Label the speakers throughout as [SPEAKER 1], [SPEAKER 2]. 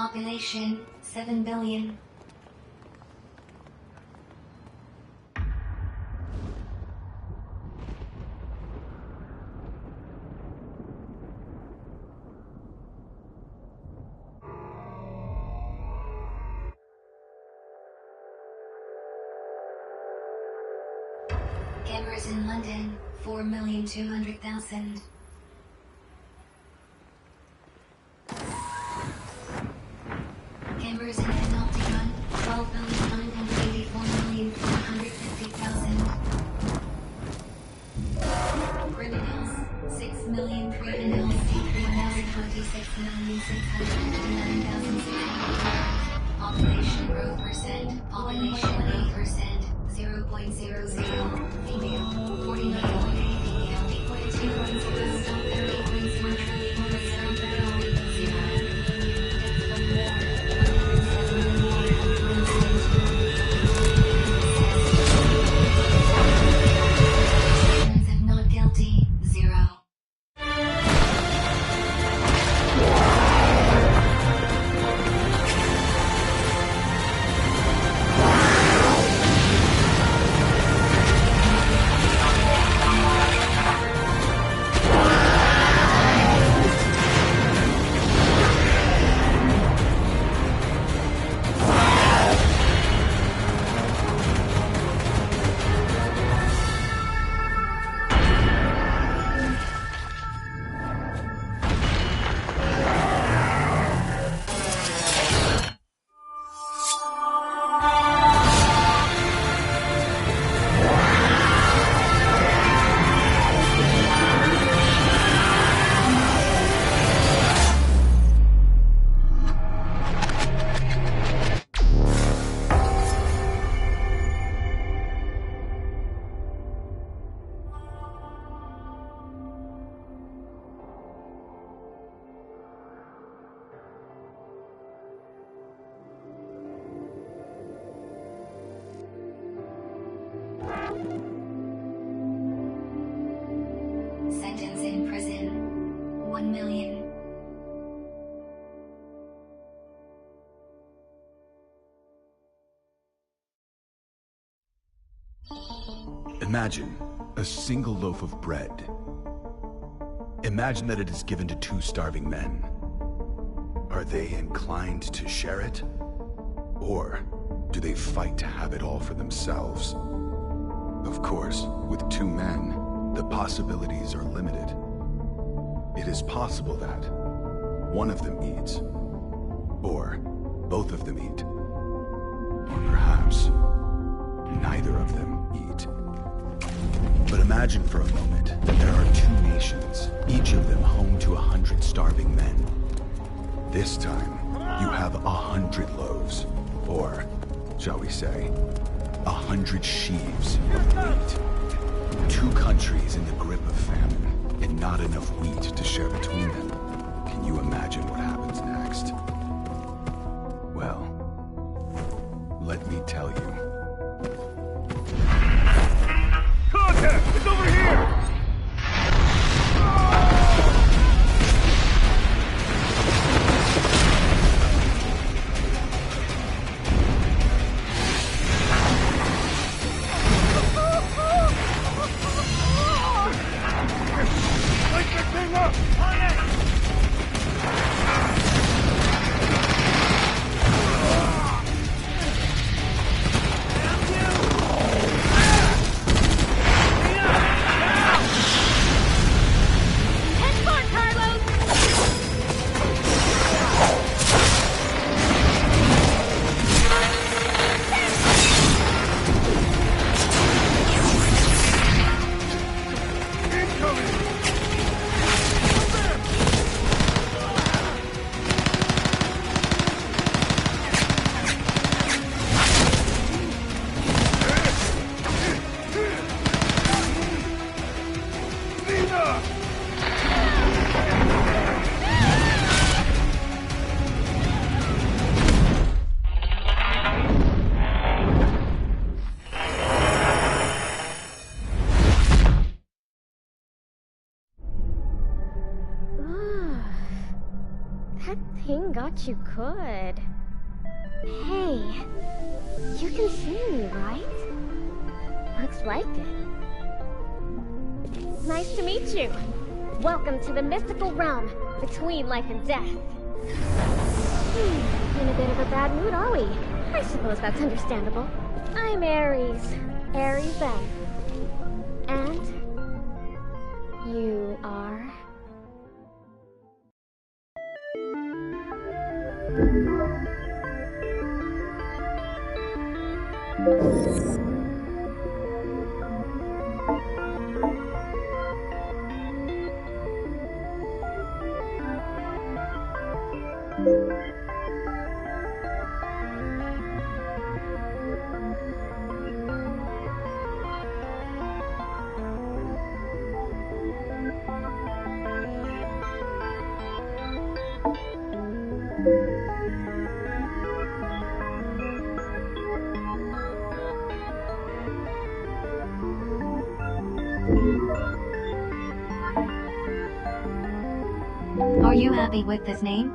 [SPEAKER 1] Population 7 billion. Cameras in London 4,200,000. Cameras in Penultimate 12,984,450,000. Criminals 6,000,000 criminals 1,026,659,600. Population growth percent. Population 8%. 0.00. Female 49.8. Female 8.2.0. Stop 30.0 trillion. Stop 0. Not guilty. 0. Sentence in prison 1 million.
[SPEAKER 2] Imagine a single loaf of bread. Imagine that it is given to 2 starving men. Are they inclined to share it? Or do they fight to have it all for themselves? Of course, with 2 men, the possibilities are limited. It is possible that one of them eats, or both of them eat, or perhaps neither of them eat. But imagine for a moment that there are 2 nations, each of them home to 100 starving men. This time, you have 100 loaves, or, shall we say, 100 sheaves of wheat. 2 countries in the grip of famine, and not enough wheat to share between them. Can you imagine what happens next? Well, let me tell you.
[SPEAKER 3] Contact! It's over here! Wake the thing up! On it!
[SPEAKER 4] forgot you could. Hey, you can see me, right? Looks like it. Nice to meet you. Welcome to the mystical realm between life and death. In a bit of a bad mood, are we? I suppose that's understandable. I'm Ares. Ares then. And you are?
[SPEAKER 1] Are you happy with this name?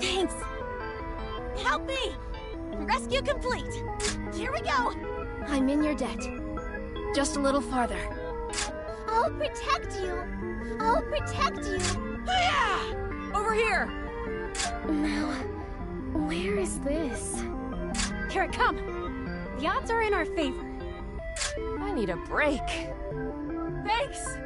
[SPEAKER 5] Thanks! Help me! Rescue complete! Here we go! I'm in your debt. Just a little farther. I'll protect you! I'll protect you! Yeah! Over here!
[SPEAKER 4] Now, where is this?
[SPEAKER 5] Here it come! The odds are in our favor. I need a break. Thanks!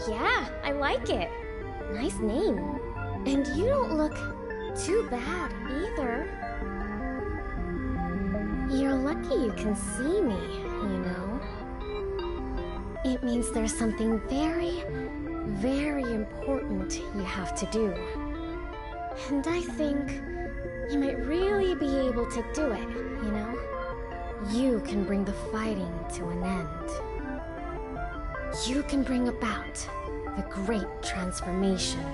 [SPEAKER 4] Yeah, I like it. Nice name. And you don't look too bad either. You're lucky you can see me, you know. It means there's something very, very important you have to do. And I think you might really be able to do it, you know? You can bring the fighting to an end. You can bring about the great transformation.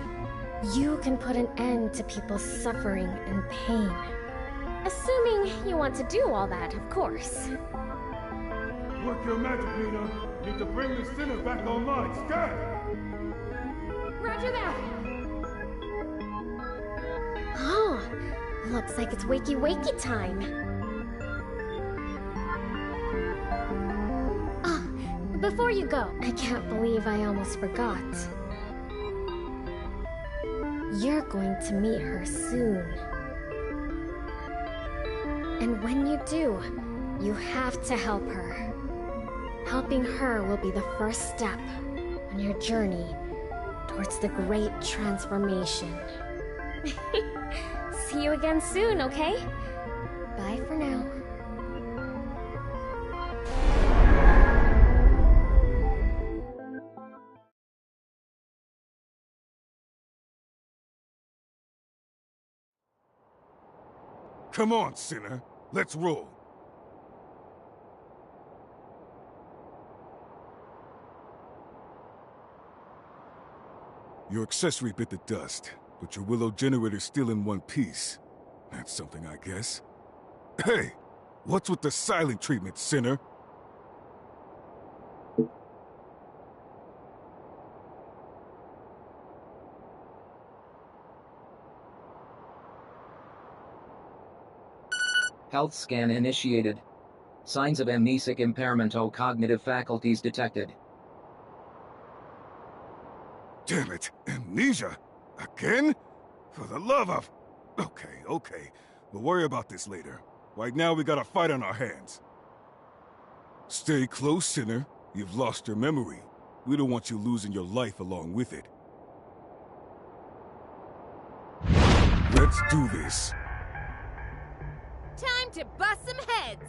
[SPEAKER 4] You can put an end to people's suffering and pain. Assuming you want to do all that, of course.
[SPEAKER 3] Work your magic, Nina. Need to bring the sinner back online. Scan!
[SPEAKER 5] Roger that!
[SPEAKER 4] Oh, looks like it's wakey wakey time. Ah, before you go, I can't believe I almost forgot. You're going to meet her soon. And when you do, you have to help her. Helping her will be the first step on your journey towards the great transformation. See you again soon, okay? Bye for now.
[SPEAKER 3] Come on, sinner. Let's roll. Your accessory bit the dust, but your Willow generator's still in one piece. That's something, I guess. Hey! What's with the silent treatment, sinner?
[SPEAKER 6] Health scan initiated. Signs of amnesic impairment or cognitive faculties detected.
[SPEAKER 3] Damn it! Amnesia? Again? For the love of... Okay. We'll worry about this later. Right now, we got a fight on our hands. Stay close, Sinner. You've lost your memory. We don't want you losing your life along with it. Let's do this.
[SPEAKER 5] Time to bust some heads!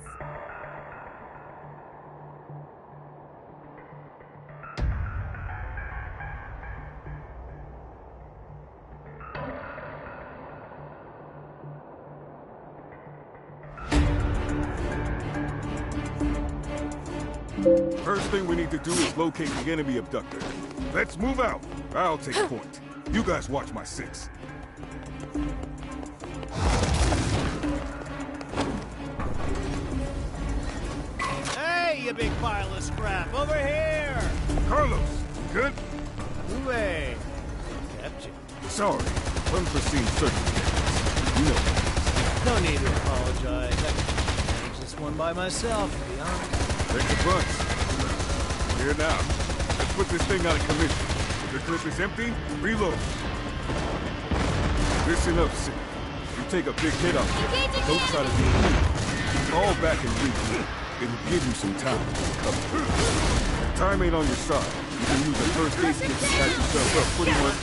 [SPEAKER 3] First thing we need to do is locate the enemy abductor. Let's move out. I'll take point. You guys watch my six.
[SPEAKER 7] Hey, you big pile of scrap! Over here!
[SPEAKER 3] Carlos, good?
[SPEAKER 7] Hooray! Kept you.
[SPEAKER 3] Sorry. Unforeseen circumstances. You know.
[SPEAKER 7] No need to apologize. I can manage this one by myself, to be honest.
[SPEAKER 3] Thanks a bunch. Here now. Let's put this thing out of commission. If the clip is empty, reload. Listen up, Sid. You take a big hit off there. Don't try to do it. Fall back and regroup. It'll give you some time to recover. If time ain't on your side, you can use a first aid kit to patch yourself up pretty much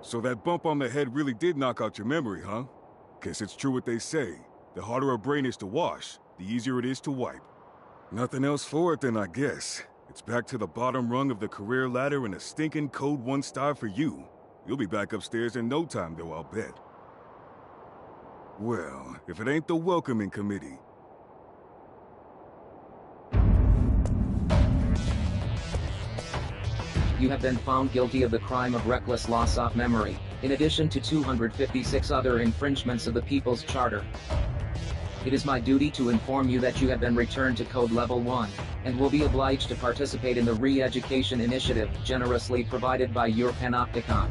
[SPEAKER 3] So that bump on the head really did knock out your memory, huh? Guess it's true what they say. The harder a brain is to wash, the easier it is to wipe. Nothing else for it then, I guess. It's back to the bottom rung of the career ladder and a stinking code 1 star for you. You'll be back upstairs in no time, though, I'll bet. Well, if it ain't the welcoming committee.
[SPEAKER 6] You have been found guilty of the crime of reckless loss of memory, in addition to 256 other infringements of the People's Charter. It is my duty to inform you that you have been returned to Code Level 1, and will be obliged to participate in the re-education initiative generously provided by your Panopticon.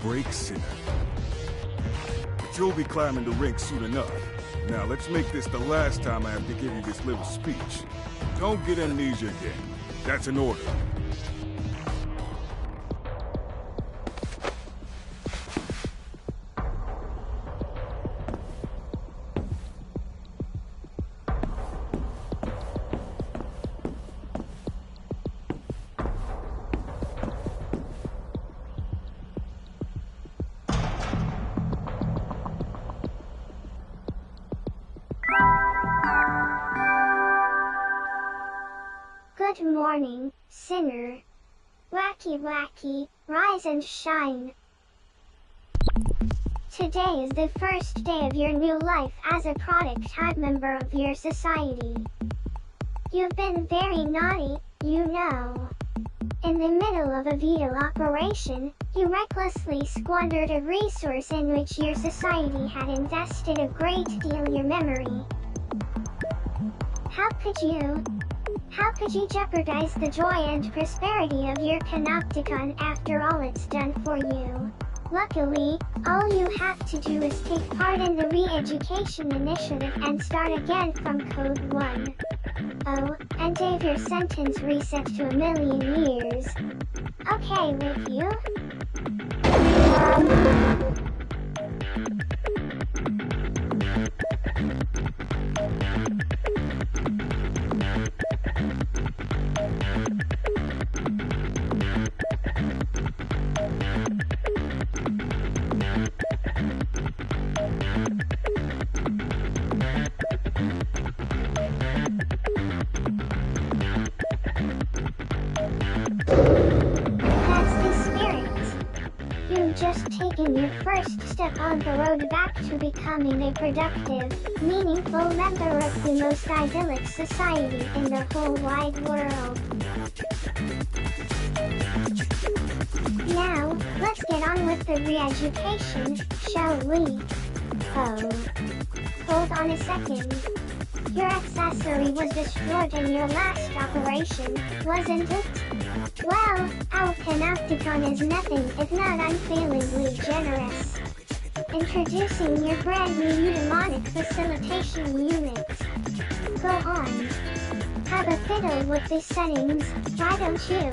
[SPEAKER 3] Break, Sinner. But you'll be climbing the rink soon enough. Now, let's make this the last time I have to give you this little speech. Don't get amnesia again. That's an order.
[SPEAKER 8] Good morning, Sinner. Wacky, rise and shine. Today is the first day of your new life as a product-type member of your society. You've been very naughty, you know. In the middle of a vital operation, you recklessly squandered a resource in which your society had invested a great deal of your memory. How could you jeopardize the joy and prosperity of your Panopticon after all it's done for you? Luckily, all you have to do is take part in the re-education initiative and start again from Code 1. Oh, and have your sentence reset to 1,000,000 years. Okay with you? your first step on the road back to becoming a productive, meaningful member of the most idyllic society in the whole wide world. Now, let's get on with the re-education, shall we? Oh. Hold on a second. Your accessory was destroyed in your last operation, wasn't it? Well, our Panopticon is nothing if not unfailingly generous. Introducing your brand new mnemonic facilitation unit. Go on. Have a fiddle with the settings, why don't you?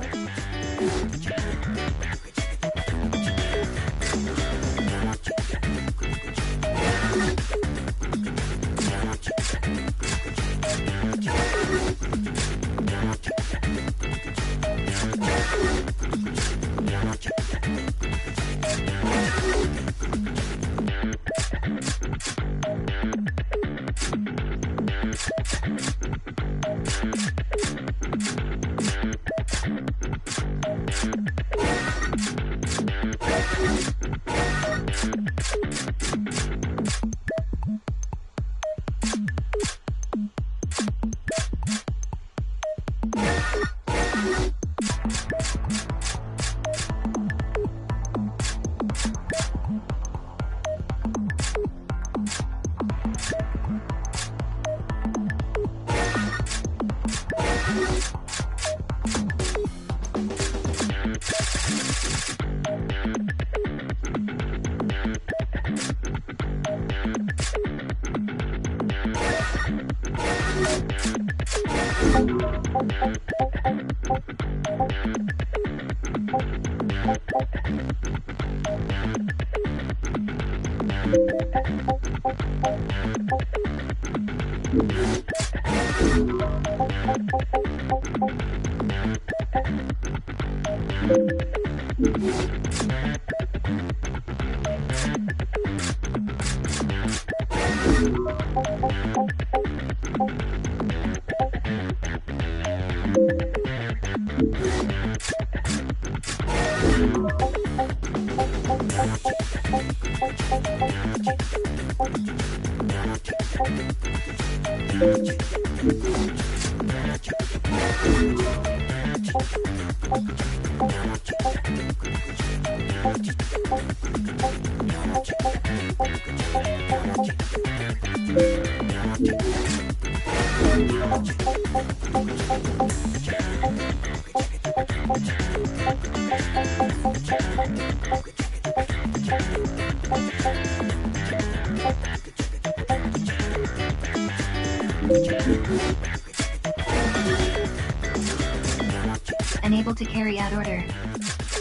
[SPEAKER 1] Unable to carry out order.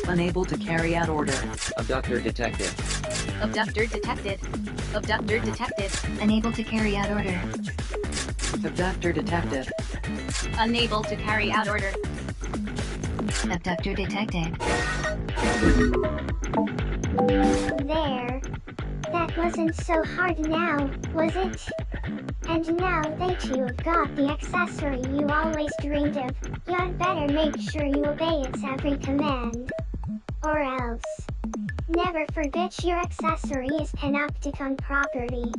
[SPEAKER 6] Unable to carry out order. Abductor detected.
[SPEAKER 5] Abductor detected. Abductor detected.
[SPEAKER 1] Unable to carry out order.
[SPEAKER 6] Abductor detected.
[SPEAKER 5] Unable to carry out order.
[SPEAKER 1] Abductor detected.
[SPEAKER 8] There. That wasn't so hard now, was it? And now that you've got the accessory you always dreamed of, you'd better make sure you obey its every command. Or else. Never forget your accessory is Panopticon property.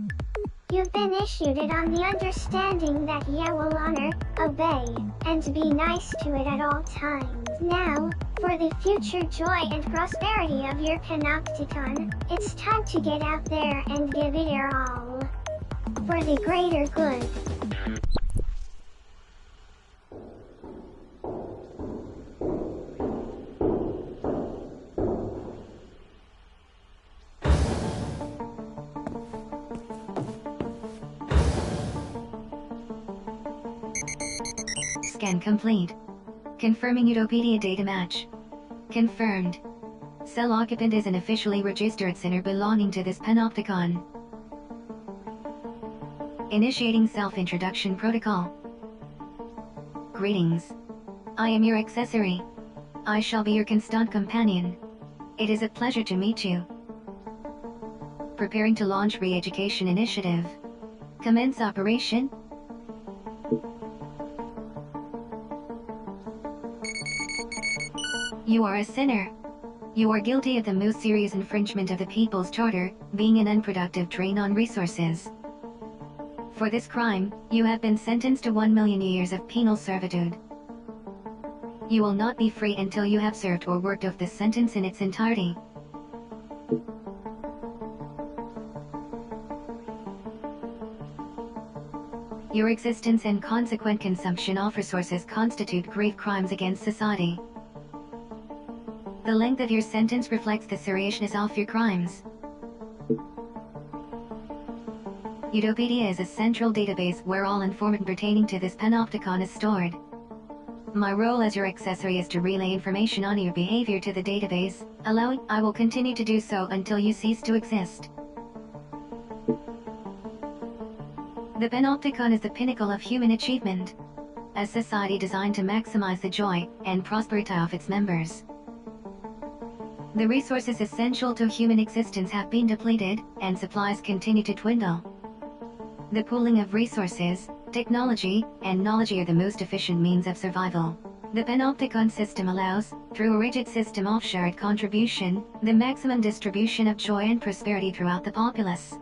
[SPEAKER 8] You've been issued it on the understanding that you will honor, obey, and be nice to it at all times. Now, for the future joy and prosperity of your Panopticon, it's time to get out there and give it your all. For the greater good.
[SPEAKER 1] Scan complete. Confirming Utopia data match. Confirmed. Cell occupant is an officially registered center belonging to this Panopticon. Initiating self-introduction protocol. Greetings. I am your accessory. I shall be your constant companion. It is a pleasure to meet you. Preparing to launch re-education initiative. Commence operation. You are a sinner. You are guilty of the most serious infringement of the People's Charter, being an unproductive drain on resources. For this crime, you have been sentenced to 1 million years of penal servitude. You will not be free until you have served or worked off this sentence in its entirety. Your existence and consequent consumption of resources constitute grave crimes against society. The length of your sentence reflects the seriousness of your crimes. Utopedia is a central database where all information pertaining to this panopticon is stored. My role as your accessory is to relay information on your behavior to the database, allowing I will continue to do so until you cease to exist. The panopticon is the pinnacle of human achievement, a society designed to maximize the joy and prosperity of its members. The resources essential to human existence have been depleted, and supplies continue to dwindle. The pooling of resources, technology, and knowledge are the most efficient means of survival. The panopticon system allows, through a rigid system of shared contribution, the maximum distribution of joy and prosperity throughout the populace.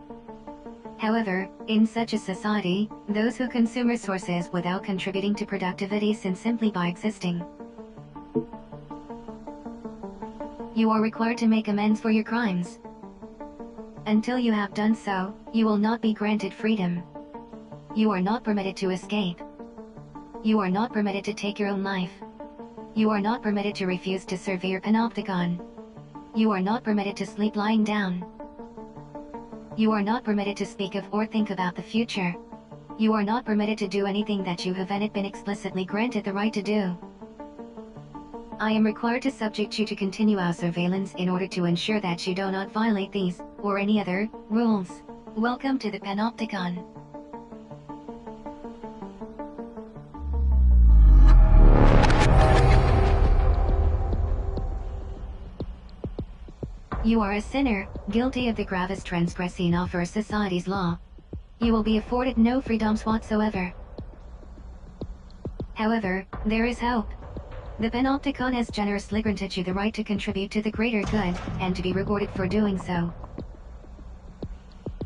[SPEAKER 1] However, in such a society, those who consume resources without contributing to productivity sin simply by existing. You are required to make amends for your crimes. Until you have done so, you will not be granted freedom. You are not permitted to escape. You are not permitted to take your own life. You are not permitted to refuse to serve your panopticon. You are not permitted to sleep lying down. You are not permitted to speak of or think about the future. You are not permitted to do anything that you haven't been explicitly granted the right to do. I am required to subject you to continuous surveillance in order to ensure that you do not violate these, or any other, rules. Welcome to the panopticon. You are a sinner, guilty of the gravest transgression of our society's law. You will be afforded no freedoms whatsoever. However, there is hope. The panopticon has generously granted you the right to contribute to the greater good, and to be rewarded for doing so.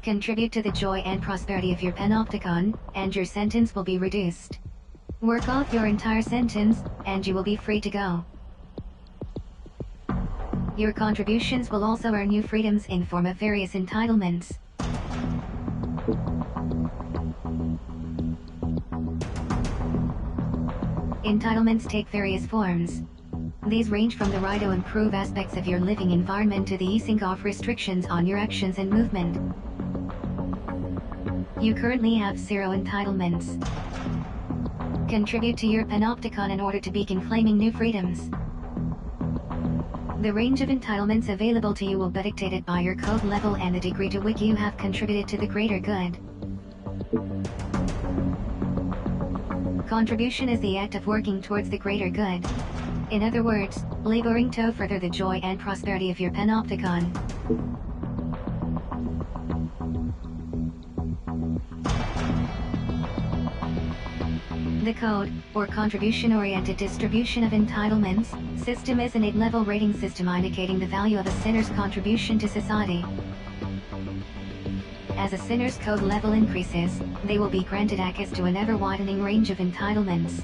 [SPEAKER 1] Contribute to the joy and prosperity of your panopticon, and your sentence will be reduced. Work off your entire sentence, and you will be free to go. Your contributions will also earn you freedoms in form of various entitlements. Entitlements take various forms. These range from the right to improve aspects of your living environment to the easing of restrictions on your actions and movement. You currently have 0 entitlements. Contribute to your panopticon in order to begin claiming new freedoms. The range of entitlements available to you will be dictated by your code level and the degree to which you have contributed to the greater good. Contribution is the act of working towards the greater good. In other words, laboring to further the joy and prosperity of your panopticon. The code, or contribution-oriented distribution of entitlements, system is an 8-level rating system indicating the value of a sinner's contribution to society. As a sinner's code level increases, they will be granted access to an ever-widening range of entitlements.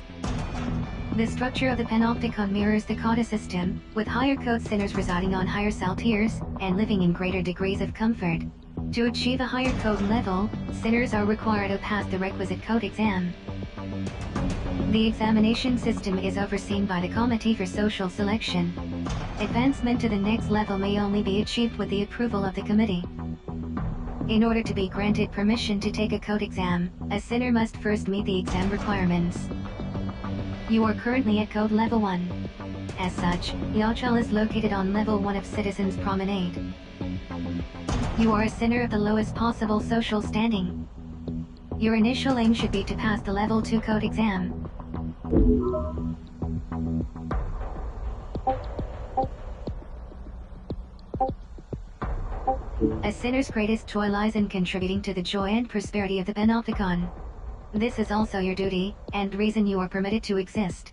[SPEAKER 1] The structure of the panopticon mirrors the coda system, with higher code sinners residing on higher cell tiers, and living in greater degrees of comfort. To achieve a higher code level, sinners are required to pass the requisite code exam. The examination system is overseen by the Committee for Social Selection. Advancement to the next level may only be achieved with the approval of the committee. In order to be granted permission to take a code exam, a sinner must first meet the exam requirements. You are currently at code level 1. As such, Yachal is located on level 1 of Citizens Promenade. You are a sinner of the lowest possible social standing. Your initial aim should be to pass the level 2 code exam. A sinner's greatest joy lies in contributing to the joy and prosperity of the panopticon. This is also your duty, and reason you are permitted to exist.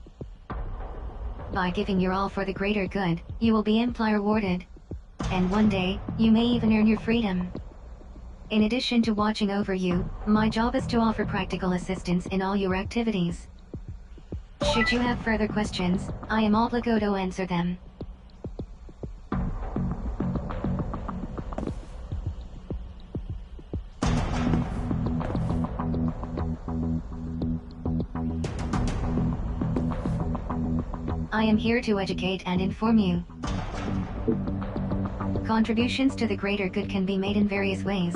[SPEAKER 1] By giving your all for the greater good, you will be amply rewarded. And one day, you may even earn your freedom. In addition to watching over you, my job is to offer practical assistance in all your activities. Should you have further questions, I am obligado to answer them. I am here to educate and inform you. Contributions to the greater good can be made in various ways.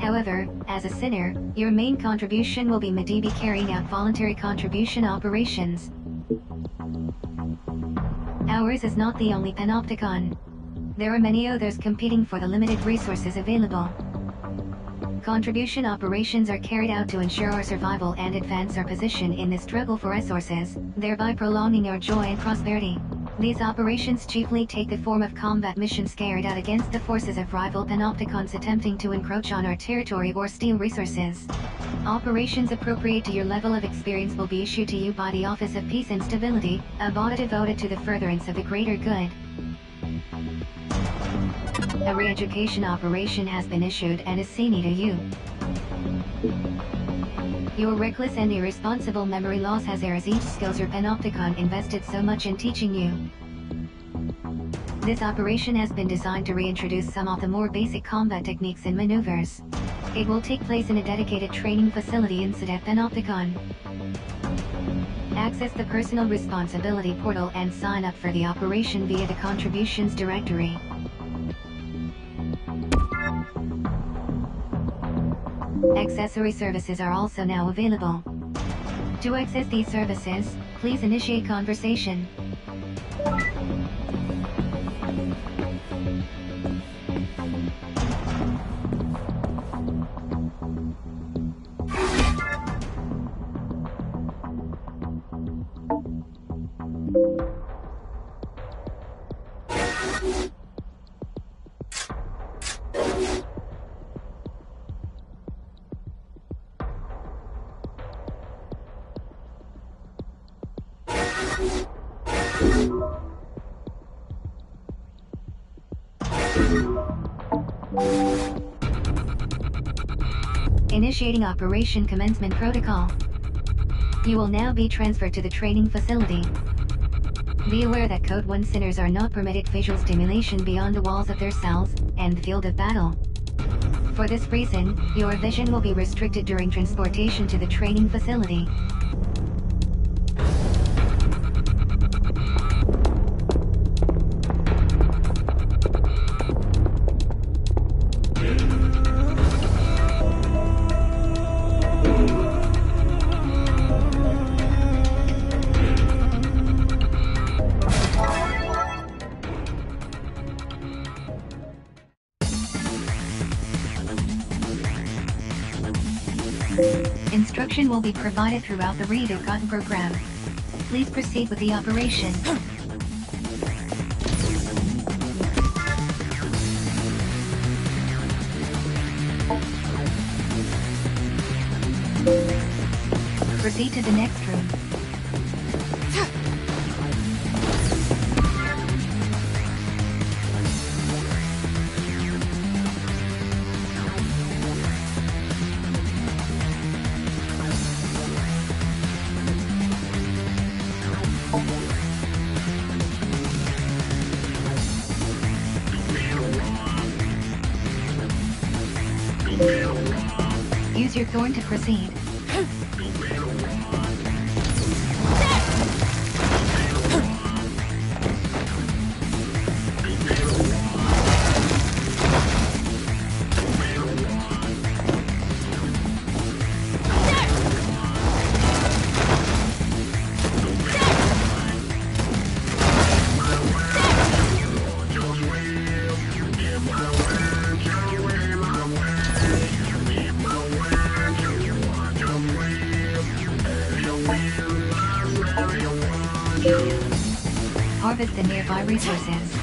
[SPEAKER 1] However, as a sinner, your main contribution will be maybe carrying out voluntary contribution operations. Ours is not the only panopticon. There are many others competing for the limited resources available. Contribution operations are carried out to ensure our survival and advance our position in the struggle for resources, thereby prolonging our joy and prosperity. These operations chiefly take the form of combat missions carried out against the forces of rival panopticons attempting to encroach on our territory or steal resources. Operations appropriate to your level of experience will be issued to you by the Office of Peace and Stability, a body devoted to the furtherance of the greater good. A re-education operation has been issued and is seen to you. Your reckless and irresponsible memory loss has erased each skills your panopticon invested so much in teaching you. This operation has been designed to reintroduce some of the more basic combat techniques and maneuvers. It will take place in a dedicated training facility in Sedef Panopticon. Access the Personal Responsibility portal and sign up for the operation via the Contributions directory. Accessory services are also now available. To access these services, please initiate conversation. Initiating Operation Commencement Protocol. You will now be transferred to the training facility. Be aware that Code 1 sinners are not permitted visual stimulation beyond the walls of their cells and the field of battle. For this reason, your vision will be restricted during transportation to the training facility. Instruction will be provided throughout the Reeducation program. Please proceed with the operation. Proceed to the next room. Use your thorn to proceed. Harvest the nearby resources.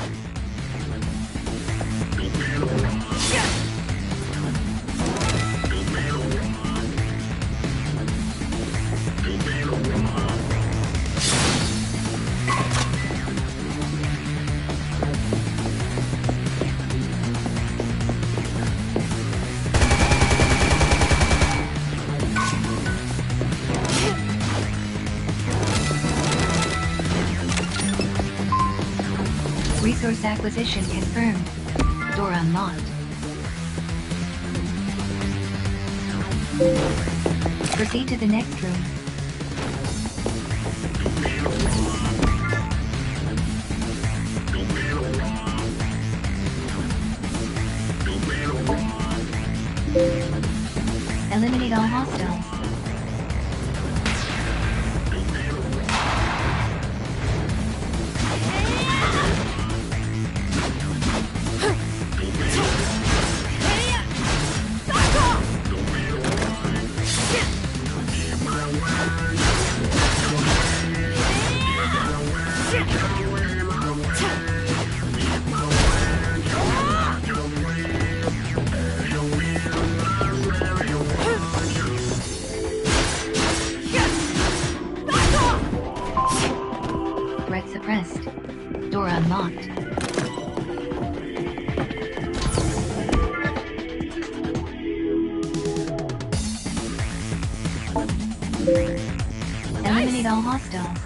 [SPEAKER 1] Resource acquisition confirmed. Door unlocked. Proceed to the next room. Eliminate all hostiles. Threat suppressed. Door unlocked. Eliminate all hostiles.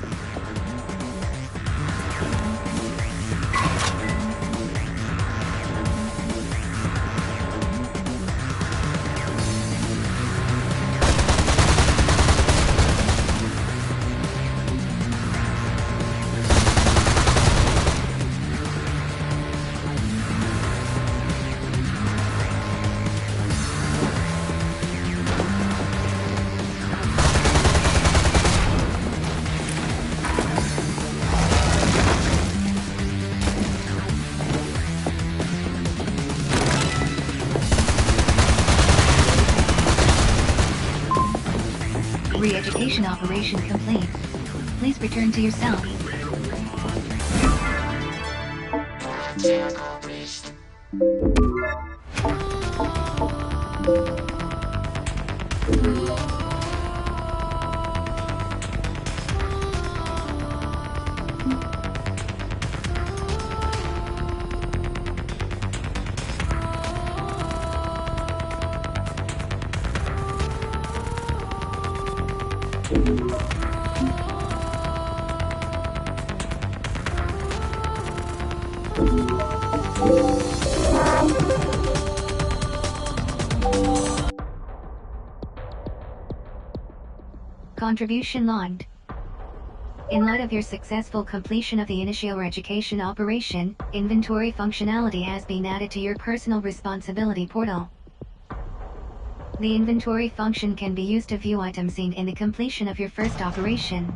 [SPEAKER 1] Re-education operation complete. Please return to your cell. Contribution logged. In light of your successful completion of the initial education operation, inventory functionality has been added to your personal responsibility portal. The inventory function can be used to view items seen in the completion of your first operation.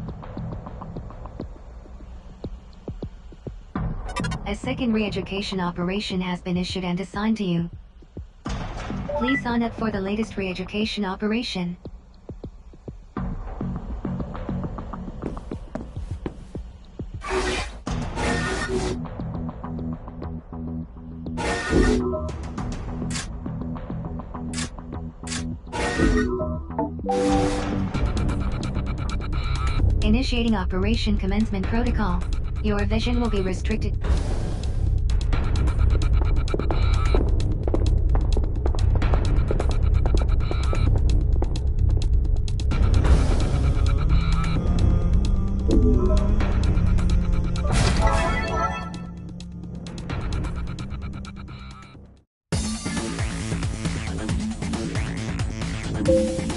[SPEAKER 1] A second re-education operation has been issued and assigned to you. Please sign up for the latest re-education operation. Initiating Operation Commencement Protocol. Your vision will be restricted.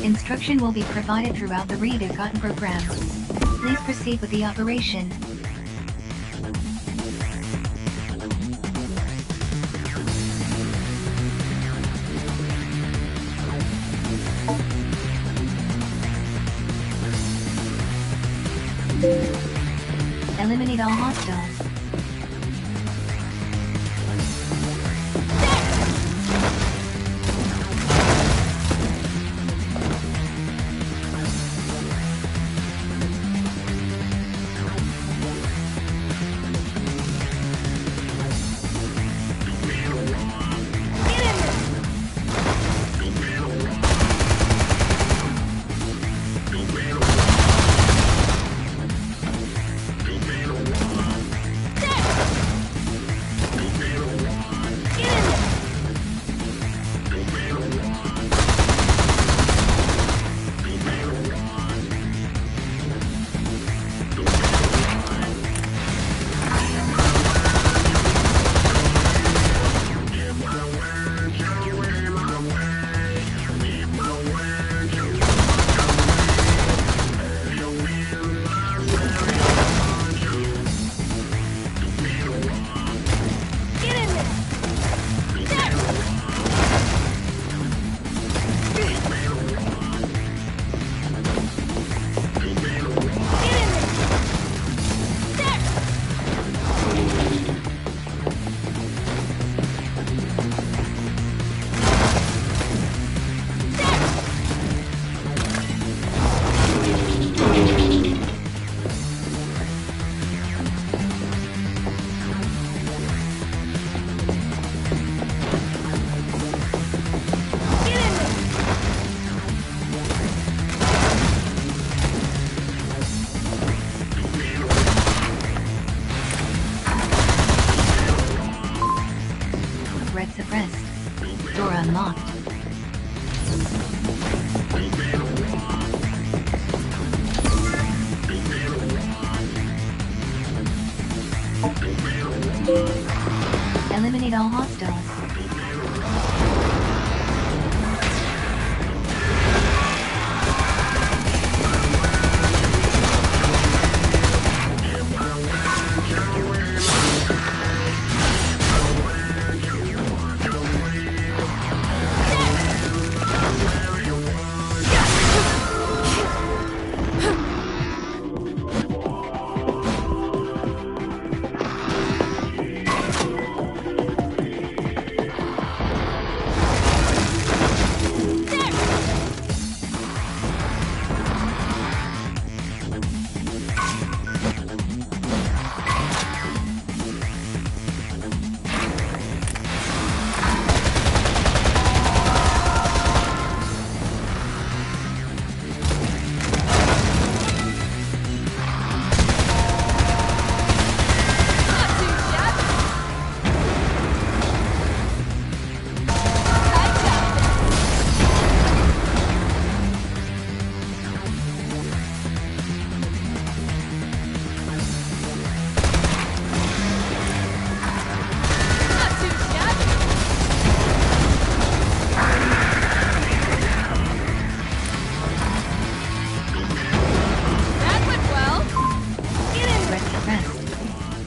[SPEAKER 1] Instruction will be provided throughout the Re-Education program. Please proceed with the operation. Eliminate all hostiles. Door unlocked. Eliminate all hostiles.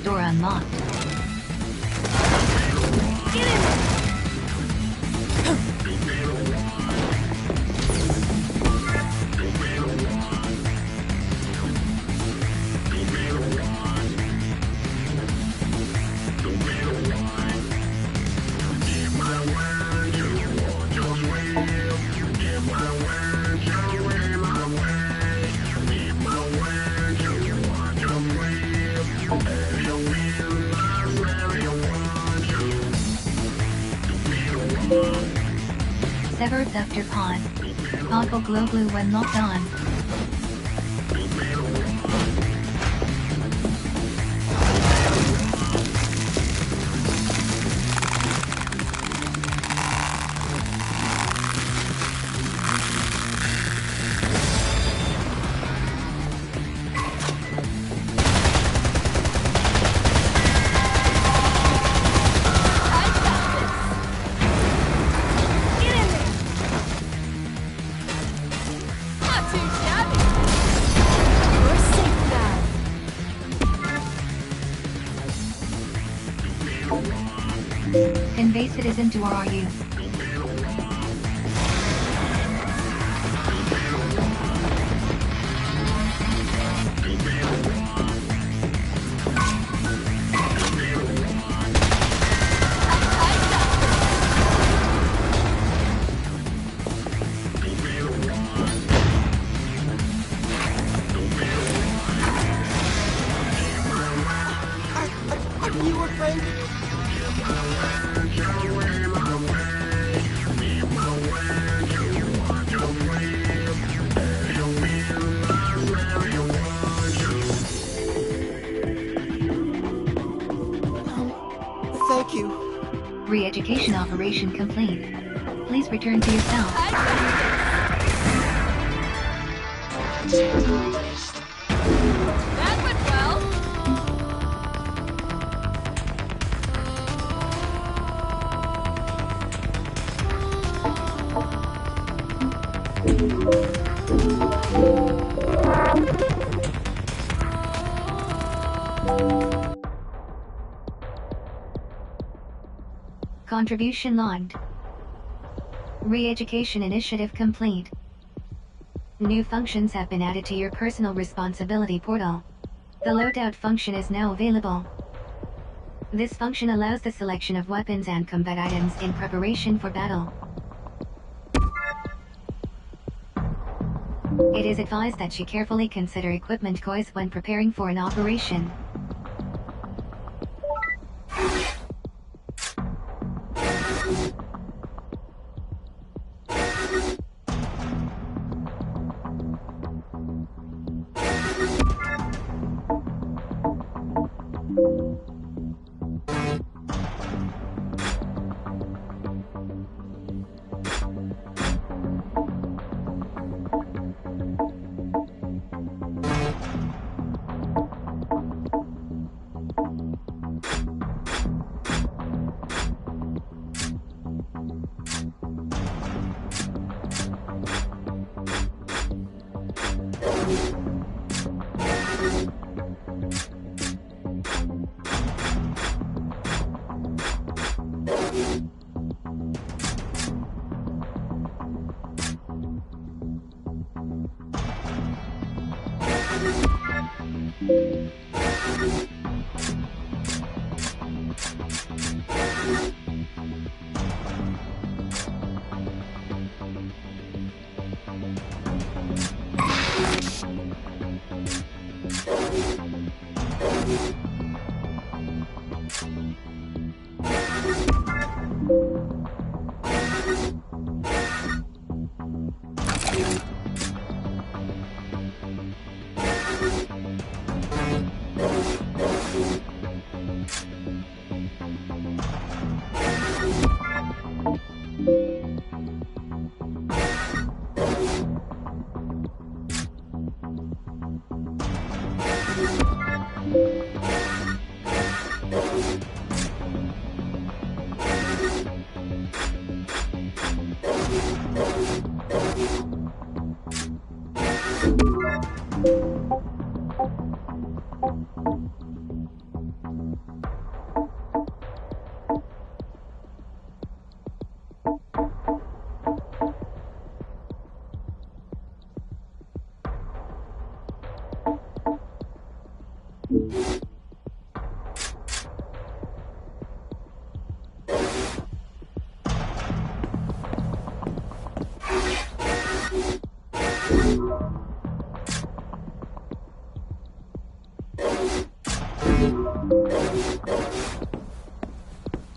[SPEAKER 1] Door unlocked. Get in there! Severed Ductor Pod. Pod will glow blue when locked on. Convey citizen to RRU.
[SPEAKER 9] Are you afraid? Thank you.
[SPEAKER 1] Re-education operation complete. Please return to yourself.
[SPEAKER 5] That went well.
[SPEAKER 1] Contribution logged. Re-education initiative complete. New functions have been added to your personal responsibility portal. The loadout function is now available. This function allows the selection of weapons and combat items in preparation for battle. It is advised that you carefully consider equipment choice when preparing for an operation.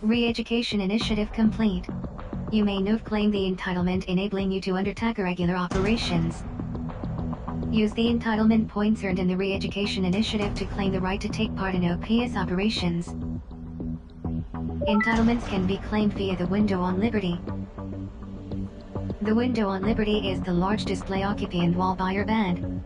[SPEAKER 1] Re-education initiative complete. You may now claim the entitlement enabling you to undertake regular operations. Use the entitlement points earned in the Re-education initiative to claim the right to take part in OPS operations. Entitlements can be claimed via the window on Liberty. The window on Liberty is the large display occupant wall by your band.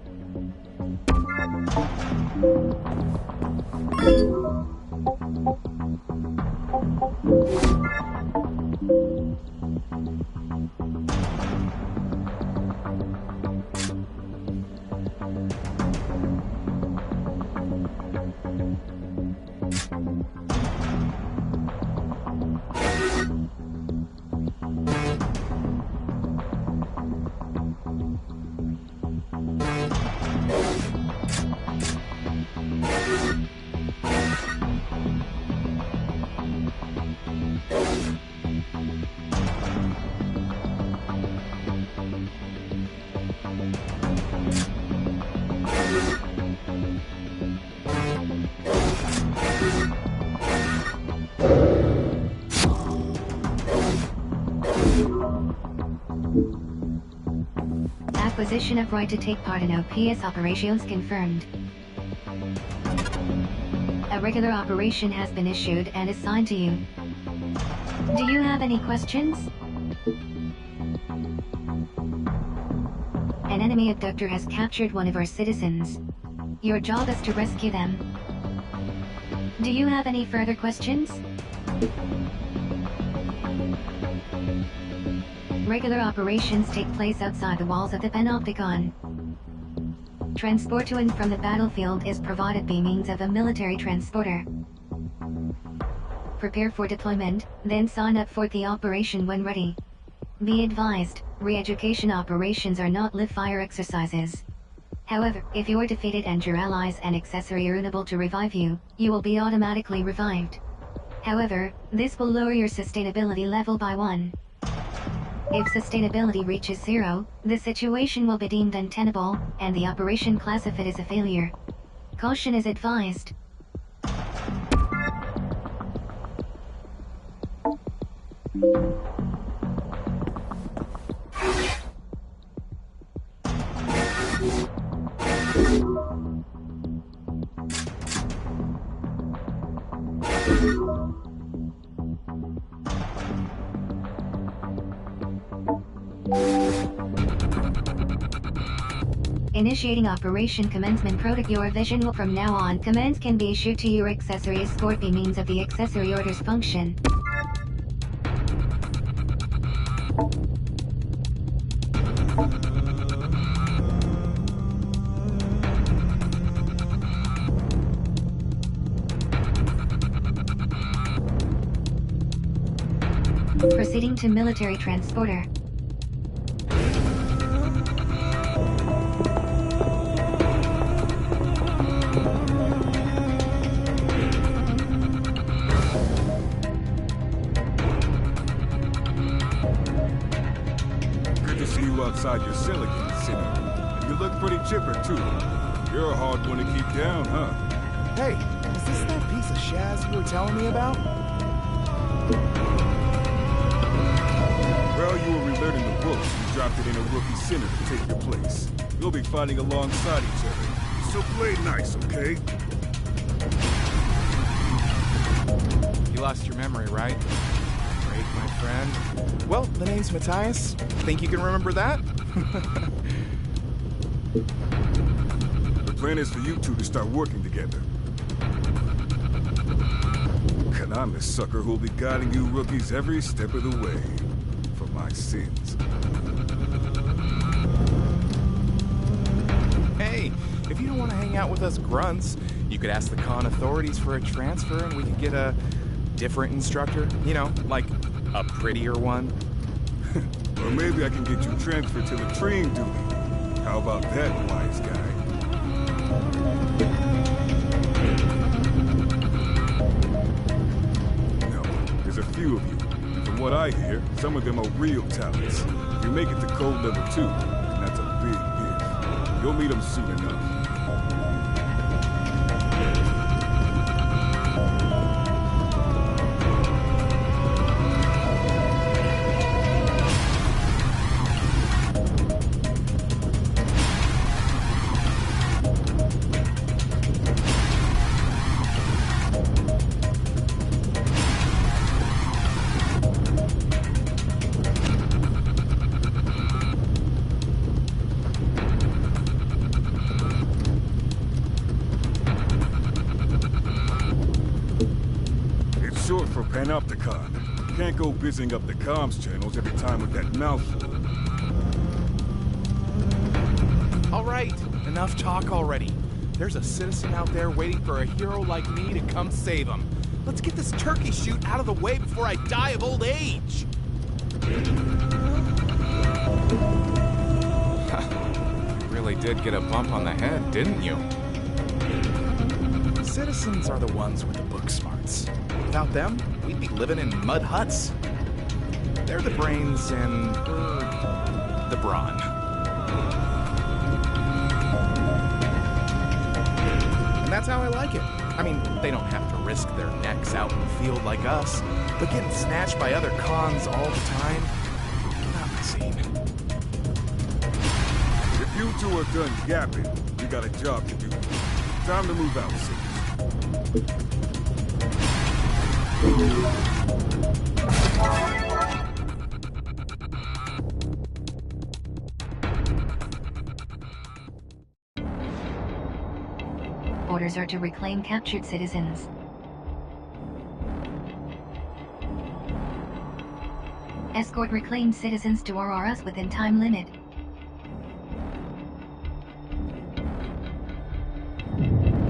[SPEAKER 1] Acquisition of right to take part in OPS operations confirmed. A regular operation has been issued and assigned to you. Do you have any questions? An enemy abductor has captured one of our citizens. Your job is to rescue them. Do you have any further questions? Regular operations take place outside the walls of the Panopticon. Transport to and from the battlefield is provided by means of a military transporter. Prepare for deployment, then sign up for the operation when ready. Be advised, re-education operations are not live-fire exercises. However, if you are defeated and your allies and accessory are unable to revive you, you will be automatically revived. However, this will lower your sustainability level by 1. If sustainability reaches 0, the situation will be deemed untenable, and the operation classified as a failure. Caution is advised. Initiating Operation Commencement Protocol. Your vision will from now on. Commands can be issued to your accessory escort by means of the accessory orders function. Proceeding to military transporter.
[SPEAKER 3] Good to see you outside your cell again, Sinner. You look pretty chipper, too. You're a hard one to keep down, huh?
[SPEAKER 10] Hey, is this that piece of Shaz you were telling me about?
[SPEAKER 3] Well, you were relearning the books. You dropped it in a rookie center to take your place. You'll be fighting alongside each other. So play nice, okay?
[SPEAKER 10] You lost your memory, right? Great, my friend. Well, the name's Matthias. Think you can remember that?
[SPEAKER 3] The plan is for you two to start working together. And I'm the sucker who'll be guiding you rookies every step of the way. For my sins.
[SPEAKER 10] Hey, if you don't want to hang out with us grunts, you could ask the con authorities for a transfer and we could get a different instructor. You know, like a prettier one.
[SPEAKER 3] Or maybe I can get you transferred to latrine duty. How about that, wise guy? No, there's a few of you. From what I hear, some of them are real talents. If you make it to code level 2, that's a big if. You'll meet them soon enough. Short for Panopticon. Can't go busying up the comms channels every time with that mouthful.
[SPEAKER 10] All right, enough talk already. There's a citizen out there waiting for a hero like me to come save him. Let's get this turkey shoot out of the way before I die of old age. You really did get a bump on the head, didn't you? Citizens are the ones with the book smarts. Without them, we'd be living in mud huts. They're the brains and the brawn. And that's how I like it. I mean, they don't have to risk their necks out in the field like us, but getting snatched by other cons all the time, not my scene.
[SPEAKER 3] If you two are done yapping, we got a job to do. Time to move out, sis.
[SPEAKER 1] Orders are to reclaim captured citizens. Escort reclaimed citizens to RRS within time limit.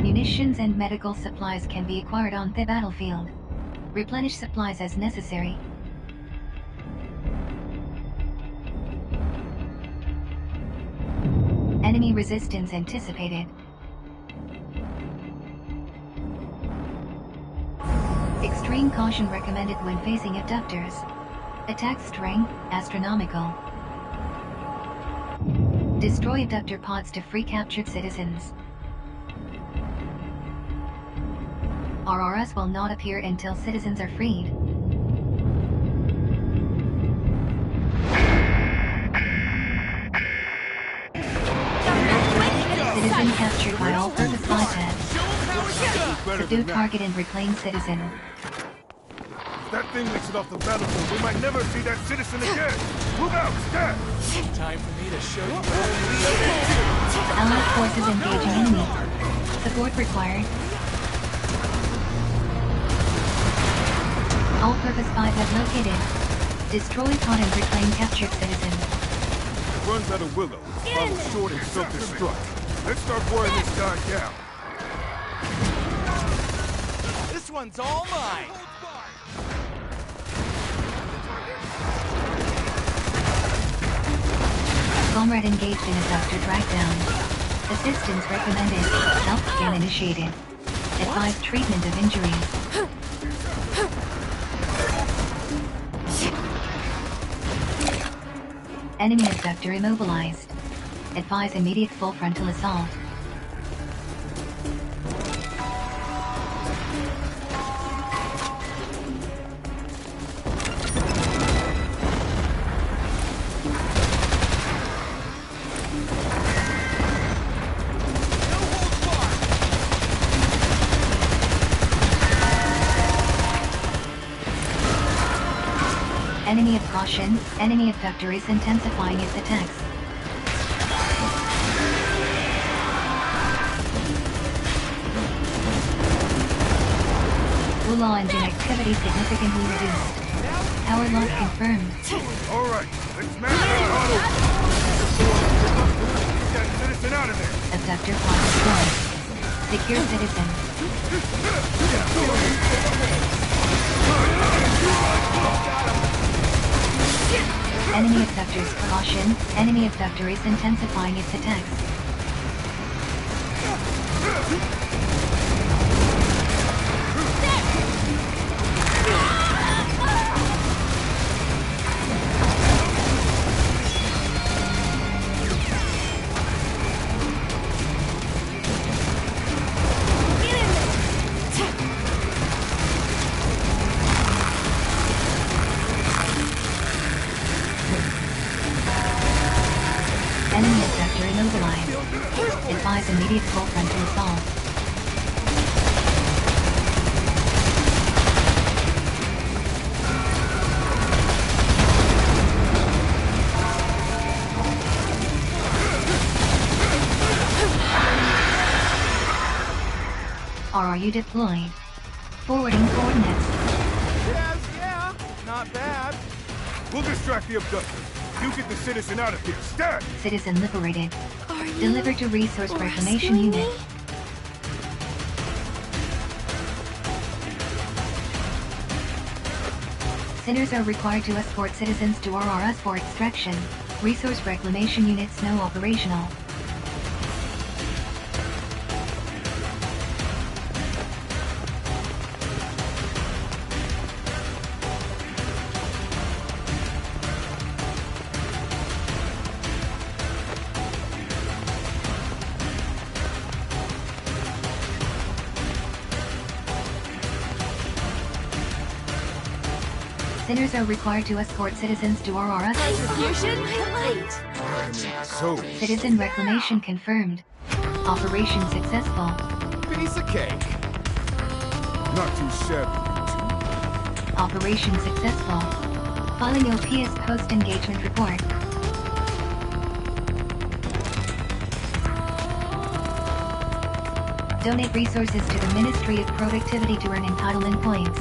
[SPEAKER 1] Munitions and medical supplies can be acquired on the battlefield. Replenish supplies as necessary. Enemy resistance anticipated. Extreme caution recommended when facing abductors. Attack strength, astronomical. Destroy abductor pods to free captured citizens. RRS will not appear until citizens are freed. Citizen captured by all-purpose biped. Subdue target and reclaim citizen.
[SPEAKER 3] If that thing makes it off the battlefield, we might never see that citizen again! Move out, stat!
[SPEAKER 10] Time for me to show you.
[SPEAKER 1] Allied forces engaging enemy. Support required. All-purpose 5 have located. Destroy pod and reclaim captured citizen.
[SPEAKER 3] It runs out of Willow. Follow short and self-destruct. Let's start wearing this guy down.
[SPEAKER 10] This one's all mine.
[SPEAKER 1] Comrade engaged in abductor drag-down. Assistance recommended. Self-scan initiated. Advised treatment of injuries. Enemy abductor immobilized. Advise immediate full frontal assault. Caution, enemy abductor is intensifying its attacks. Wula engine activity significantly reduced. Power loss confirmed.
[SPEAKER 3] Alright, let's smash that auto! Get that citizen out of there!
[SPEAKER 1] Abductor pod destroyed. Secure citizen. Enemy abductors. Caution, enemy abductor is intensifying its attacks. Enemy abductor immobilized. Advise immediate full frontal assault. RRU deployed. Forwarding coordinates.
[SPEAKER 10] Yes, yeah, not bad.
[SPEAKER 3] We'll distract the abductor. You get the citizen out of here. Stat!
[SPEAKER 1] Citizen liberated.
[SPEAKER 4] Are you
[SPEAKER 1] Delivered to Resource Reclamation
[SPEAKER 4] rescuing
[SPEAKER 1] Unit.
[SPEAKER 4] me?
[SPEAKER 1] Sinners are required to escort citizens to RRS for extraction. Resource Reclamation Units now operational. Sinners are required to escort citizens to RRS.
[SPEAKER 5] Execution complete.
[SPEAKER 3] So,
[SPEAKER 1] Citizen reclamation confirmed. Operation successful.
[SPEAKER 10] Piece of cake.
[SPEAKER 3] not too shabby.
[SPEAKER 1] Operation successful. Filing OPS post-engagement report. Donate resources to the Ministry of Productivity to earn entitlement points.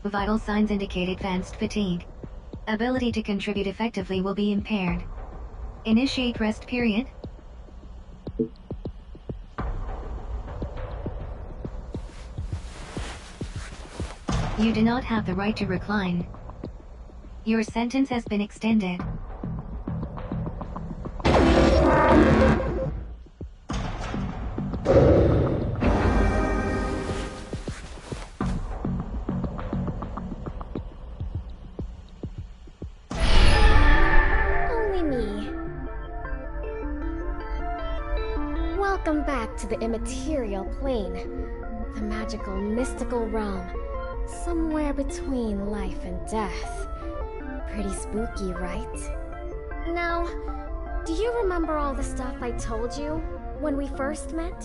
[SPEAKER 1] Vital signs indicate advanced fatigue. Ability to contribute effectively will be impaired. Initiate rest period. You do not have the right to recline. Your sentence has been extended.
[SPEAKER 4] Only me. Welcome back to the immaterial plane. The magical, mystical realm. Somewhere between life and death. Pretty spooky, right? Now, do you remember all the stuff I told you when we first met?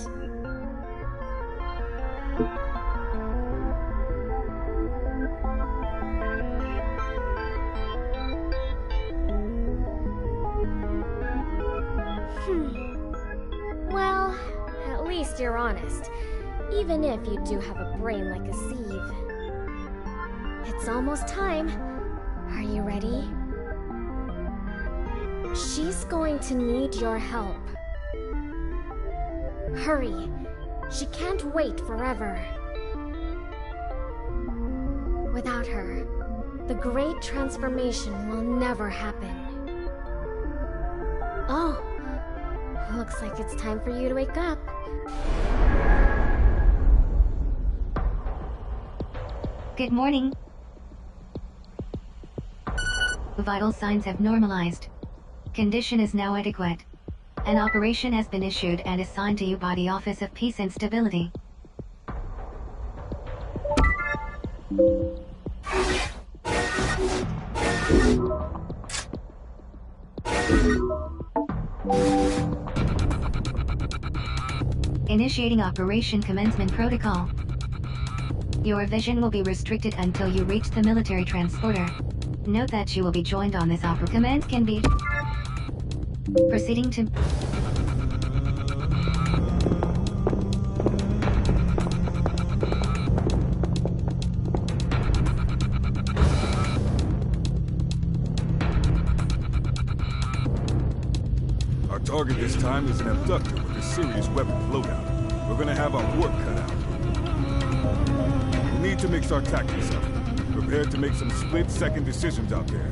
[SPEAKER 4] Well, at least you're honest, even if you do have a brain like a sieve. It's almost time. Are you ready? She's going to need your help. Hurry. She can't wait forever. Without her, the great transformation will never happen. Oh, looks like it's time for you to wake up.
[SPEAKER 1] Good morning. Vital signs have normalized. Condition is now adequate. An operation has been issued and assigned to you by the Office of Peace and Stability. Initiating Operation Commencement Protocol. Your vision will be restricted until you reach the military transporter. Note that you will be joined on this opera. Command can be proceeding to
[SPEAKER 3] Our target this time is an abductor with a serious weapons loadout. We're gonna have our work cut out. We need to mix our tactics up. Prepared to make some split-second decisions out there.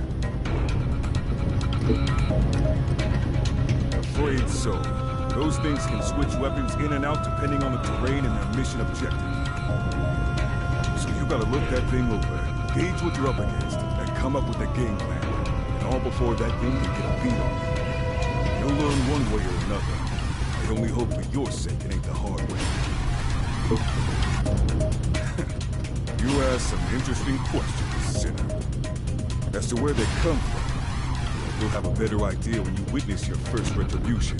[SPEAKER 3] Afraid so. Those things can switch weapons in and out depending on the terrain and their mission objective. So you gotta look that thing over, gauge what you're up against, and come up with a game plan. And all before that thing can get a beat on you. You'll learn one way or another. I only hope for your sake it ain't the hard way. You asked some interesting questions, Sinner. As to where they come from, you'll have a better idea when you witness your first retribution.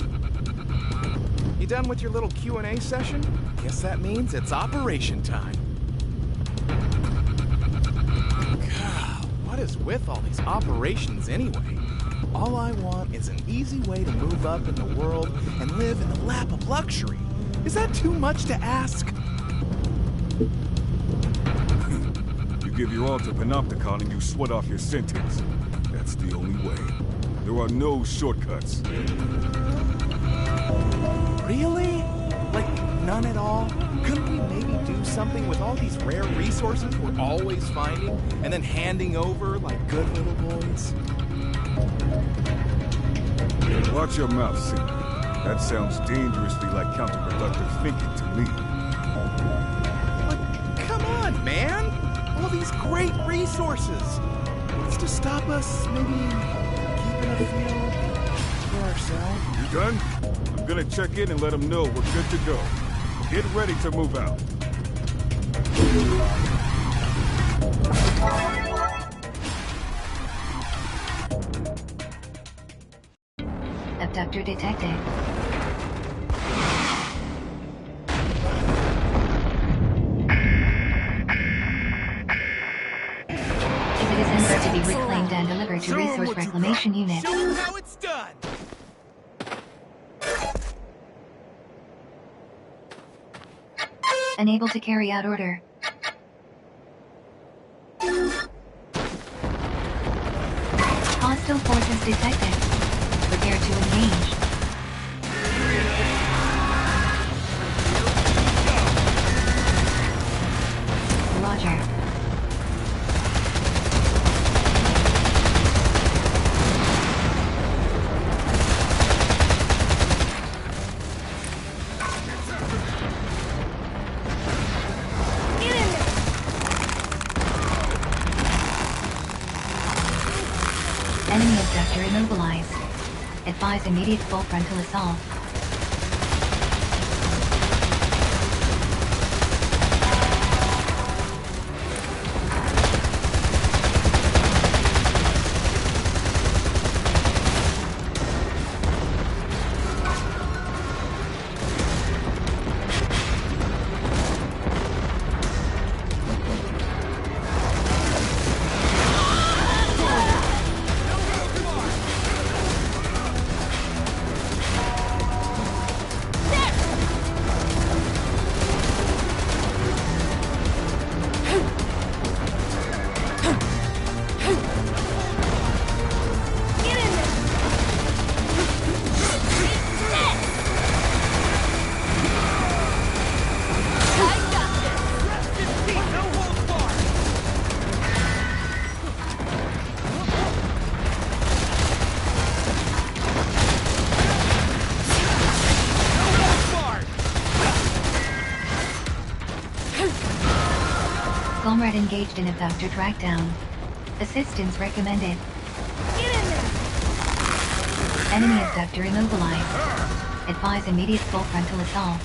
[SPEAKER 10] You done with your little Q&A session? Guess that means it's operation time. God, what is with all these operations anyway? All I want is an easy way to move up in the world and live in the lap of luxury. Is that too much to ask?
[SPEAKER 3] Give your all to Panopticon and you sweat off your sentence. That's the only way. There are no shortcuts.
[SPEAKER 10] Really? Like, none at all? Couldn't we maybe do something with all these rare resources we're always finding and then handing over like good little boys?
[SPEAKER 3] Watch your mouth, Sinner. That sounds dangerously like counterproductive thinking to me.
[SPEAKER 10] Like, come on, man! All these great resources. What's to stop us maybe keeping a few for ourselves?
[SPEAKER 3] You done? I'm gonna check in and let them know we're good to go. Get ready to move out.
[SPEAKER 1] Abductor detected. To be reclaimed and delivered to Resource Reclamation Unit.
[SPEAKER 10] Show them how it's done.
[SPEAKER 1] Unable to carry out order. Hostile forces detected. Prepare to engage. Roger. Enemy abductor immobilized. Advise immediate full frontal assault. Comrade engaged in abductor trackdown. Assistance recommended.
[SPEAKER 5] Get in there!
[SPEAKER 1] Enemy abductor immobilized. Advise immediate full frontal assault.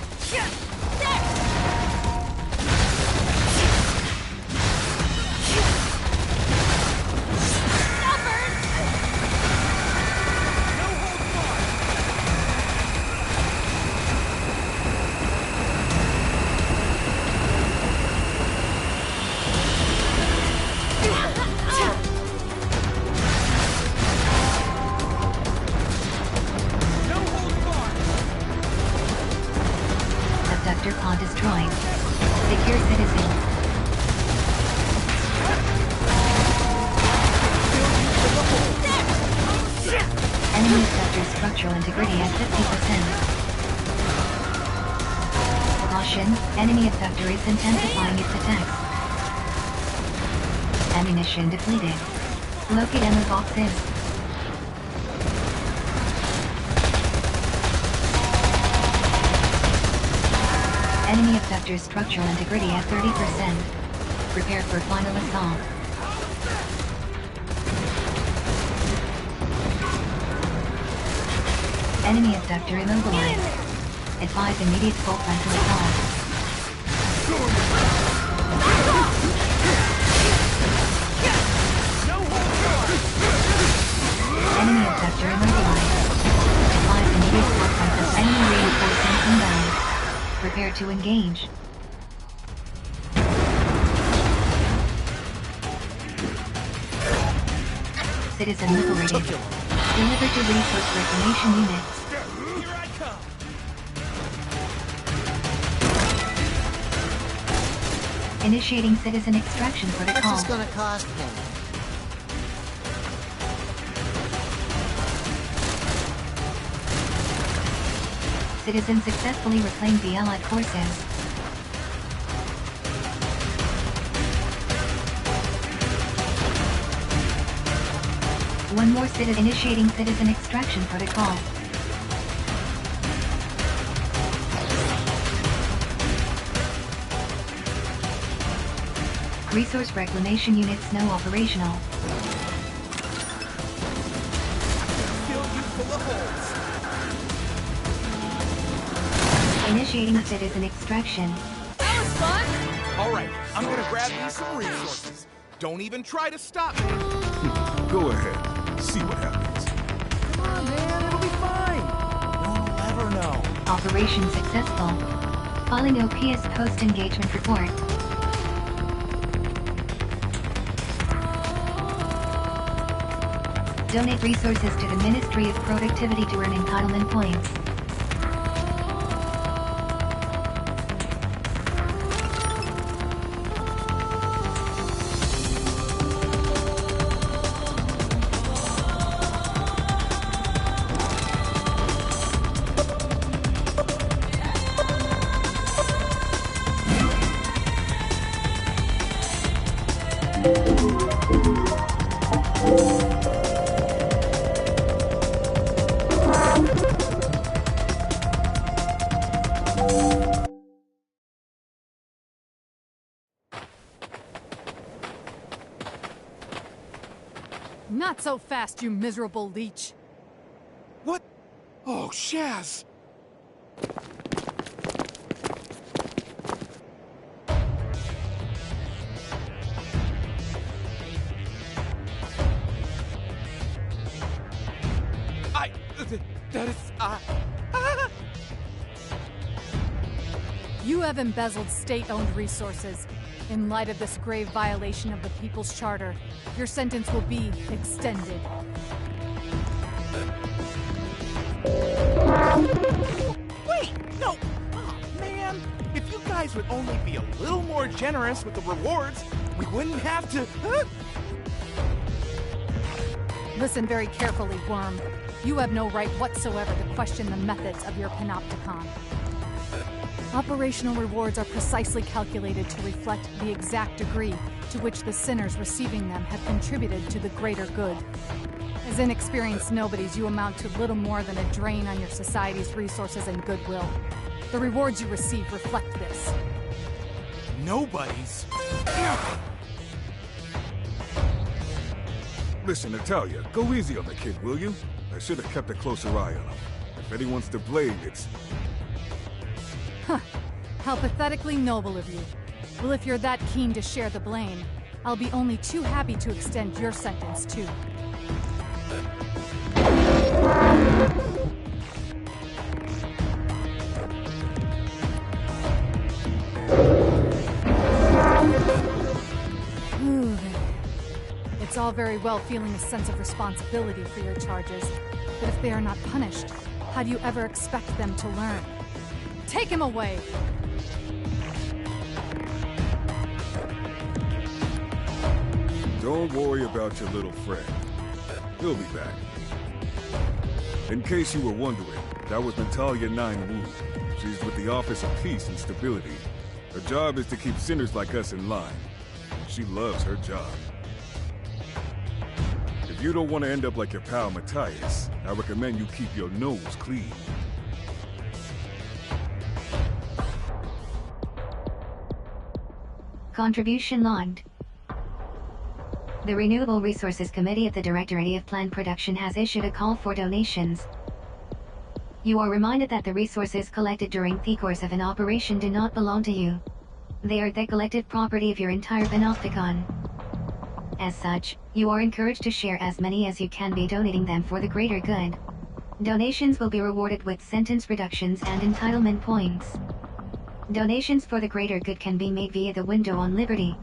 [SPEAKER 1] Abductor pod destroyed. Secure citizen. Enemy abductor structural integrity at 50%. Caution, enemy abductor is intensifying its attacks. Ammunition depleted. Locate ammo boxes. Enemy abductor structural integrity at 30%. Prepare for final assault. Enemy abductor immobilized. Advise immediate full frontal assault. Enemy abductor immobilized. Advise immediate full frontal. Enemy reinforcement inbound. Prepare to engage. Citizen liberated. Delivered to resource reclamation unit.
[SPEAKER 10] Here I come.
[SPEAKER 1] Initiating citizen extraction protocol.
[SPEAKER 9] What's this gonna cost me?
[SPEAKER 1] Citizens successfully reclaimed the Allied forces. One more citizen initiating citizen extraction protocol. Resource reclamation units now operational.
[SPEAKER 10] Fill you full of holes.
[SPEAKER 1] Initiating citizen extraction.
[SPEAKER 5] That was fun!
[SPEAKER 10] Alright, I'm gonna grab me some resources. Don't even try to stop me.
[SPEAKER 3] Go ahead. See what happens.
[SPEAKER 10] Come on, man, it'll be fine. No one will ever know.
[SPEAKER 1] Operation successful. Filing OPS post-engagement report. Donate resources to the Ministry of Productivity to earn entitlement points.
[SPEAKER 11] Not so fast, you miserable leech.
[SPEAKER 10] What? Oh, Shaz! That is,
[SPEAKER 11] You have embezzled state-owned resources. In light of this grave violation of the People's Charter, your sentence will be extended.
[SPEAKER 10] Wait! No! Oh, man! If you guys would only be a little more generous with the rewards, we wouldn't have to...
[SPEAKER 11] Listen very carefully, Worm. You have no right whatsoever to question the methods of your panopticon. Operational rewards are precisely calculated to reflect the exact degree to which the sinners receiving them have contributed to the greater good. As inexperienced nobodies, you amount to little more than a drain on your society's resources and goodwill. The rewards you receive reflect this.
[SPEAKER 10] Nobodies?
[SPEAKER 3] Listen, Natalia, go easy on the kid, will you? I should have kept a closer eye on him. If anyone's to blame, it's...
[SPEAKER 11] Huh. How pathetically noble of you. Well, if you're that keen to share the blame, I'll be only too happy to extend your sentence, too. It's all very well feeling a sense of responsibility for your charges, but if they are not punished, how do you ever expect them to learn? Take him away!
[SPEAKER 3] Don't worry about your little friend. He'll be back. In case you were wondering, that was Natalia 9 Wu. She's with the Office of Peace and Stability. Her job is to keep sinners like us in line. She loves her job. If you don't want to end up like your pal Matthias, I recommend you keep your nose clean.
[SPEAKER 1] Contribution logged. The Renewable Resources Committee of the Directorate of Plant Production has issued a call for donations. You are reminded that the resources collected during the course of an operation do not belong to you. They are the collective property of your entire Panopticon. As such, you are encouraged to share as many as you can by donating them for the greater good. Donations will be rewarded with sentence reductions and entitlement points. Donations for the greater good can be made via the window on Liberty.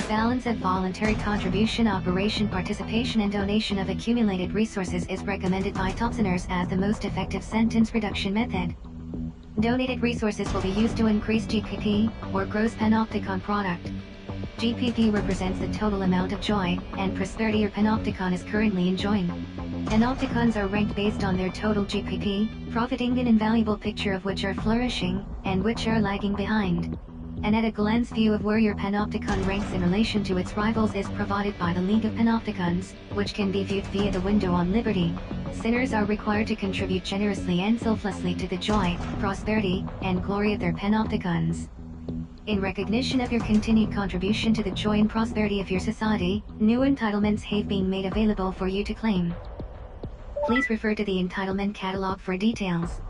[SPEAKER 1] Balance of voluntary contribution, operation participation and donation of accumulated resources is recommended by Topsinners as the most effective sentence reduction method. Donated resources will be used to increase GPP, or gross Panopticon product. GPP represents the total amount of joy and prosperity your Panopticon is currently enjoying. Panopticons are ranked based on their total GPP, profiting an invaluable picture of which are flourishing, and which are lagging behind. An at-a-glance view of where your Panopticon ranks in relation to its rivals is provided by the League of Panopticons, which can be viewed via the window on Liberty. Sinners are required to contribute generously and selflessly to the joy, prosperity, and glory of their Panopticons. In recognition of your continued contribution to the joy and prosperity of your society, new entitlements have been made available for you to claim. Please refer to the entitlement catalog for details.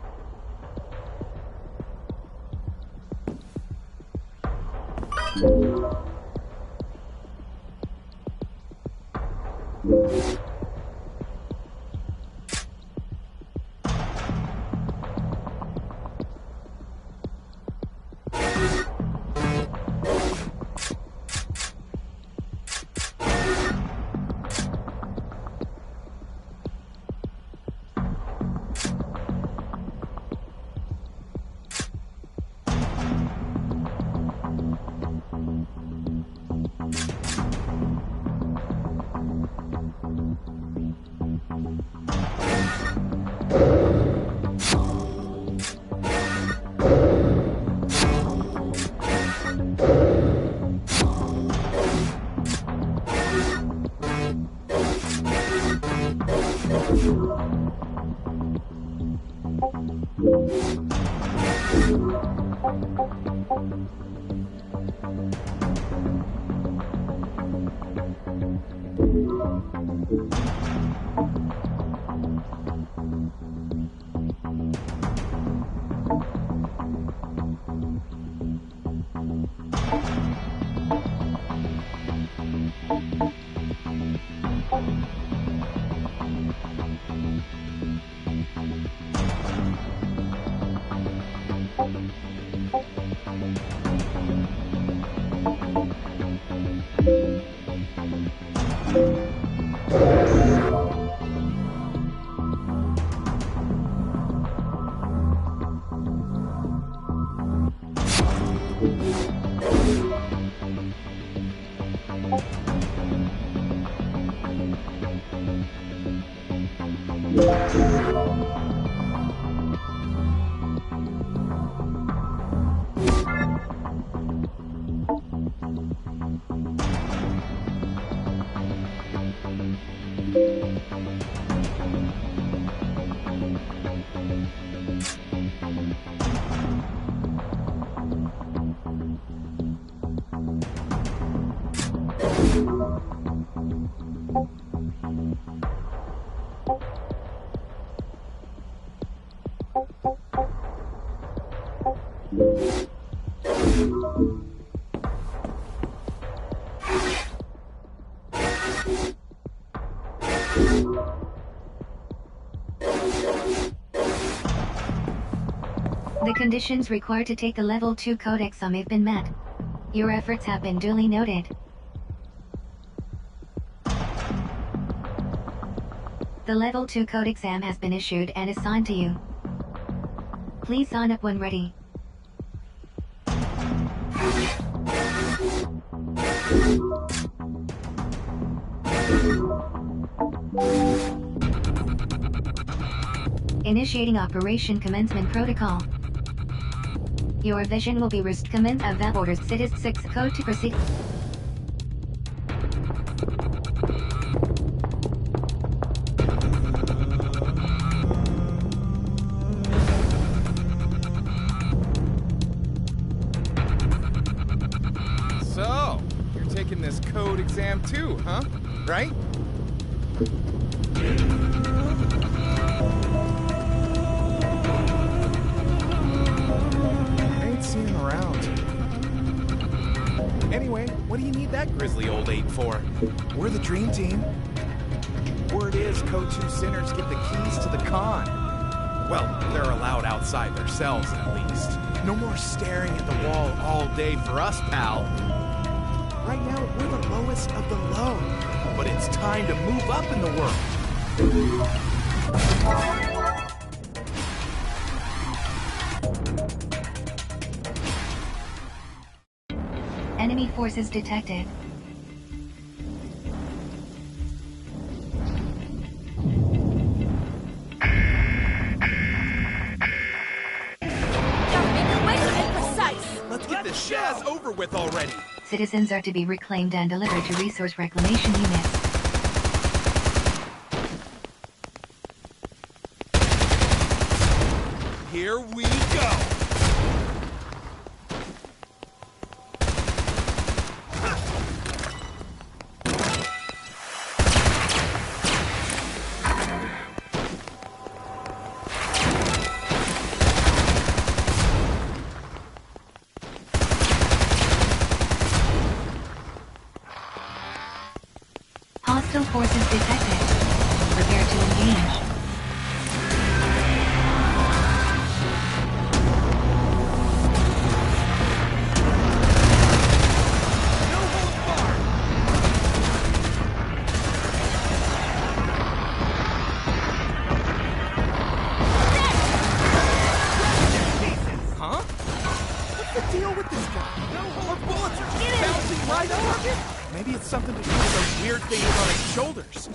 [SPEAKER 1] The conditions required to take the Level 2 code exam have been met. Your efforts have been duly noted. The Level 2 code exam has been issued and assigned to you. Please sign up when ready. Initiating Operation Commencement Protocol. Your vision will be restored. Commence of orders. Citis 6 code to proceed.
[SPEAKER 10] So, you're taking this code exam too, huh? Right? Seeing him around. Anyway, what do you need that grizzly old ape for? We're the dream team. Word is Code 2 sinners get the keys to the con. Well, they're allowed outside their cells at least. No more staring at the wall all day for us, pal. Right now, we're the lowest of the low. But it's time to move up in the world.
[SPEAKER 1] Enemy forces detected.
[SPEAKER 10] Let's get this shaz over with already.
[SPEAKER 1] Citizens are to be reclaimed and delivered to resource reclamation units.
[SPEAKER 10] Here we go.
[SPEAKER 1] Hostile forces detected. Prepare to engage.
[SPEAKER 10] No holds barred. Huh? What's the deal with this guy? Our bullets are bouncing right off it. Maybe it's something to do with those weird things on his shoulders.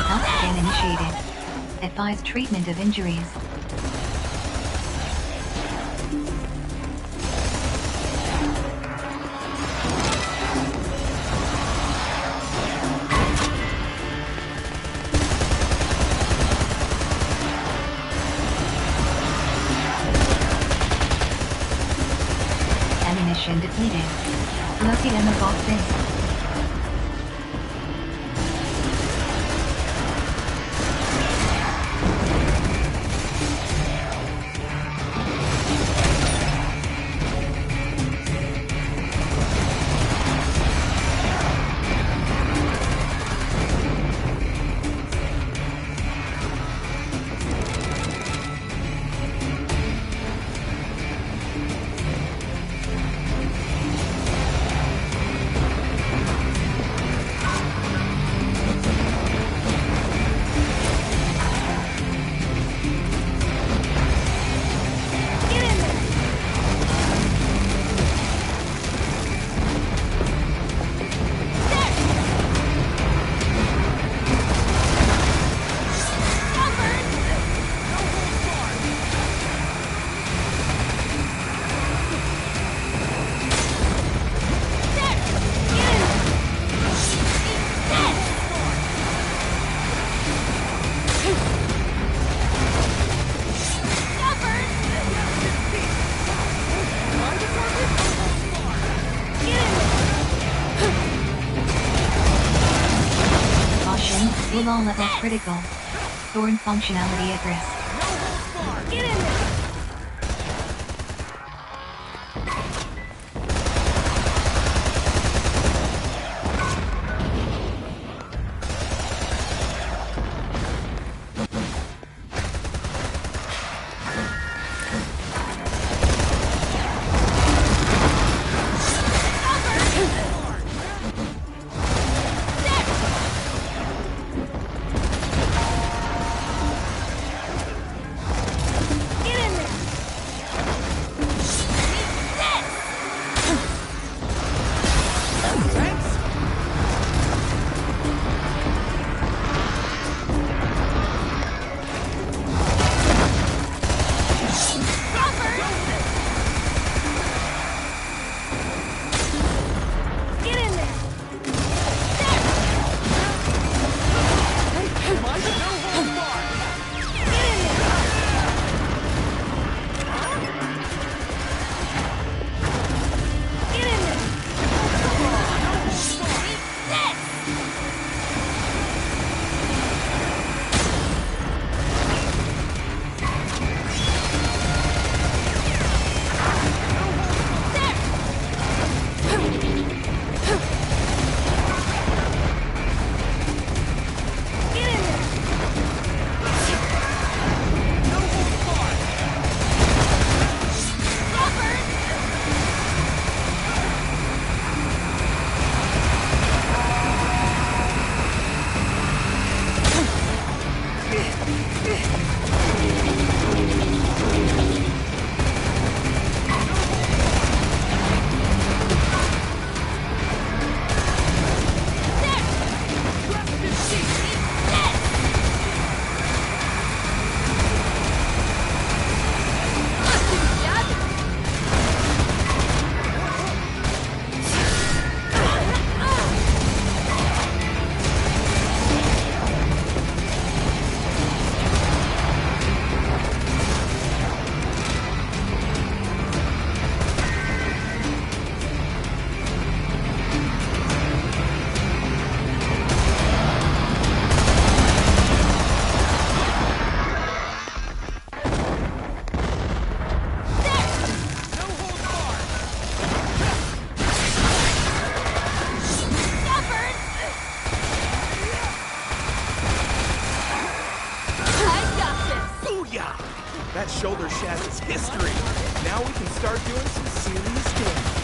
[SPEAKER 1] Health scan initiated. Advise treatment of injuries. Ammunition depleted. Locate ammo box base. all levels critical. Thorn functionality at risk.
[SPEAKER 5] Get in there!
[SPEAKER 10] That shoulder shaft is history. Now we can start doing some serious damage.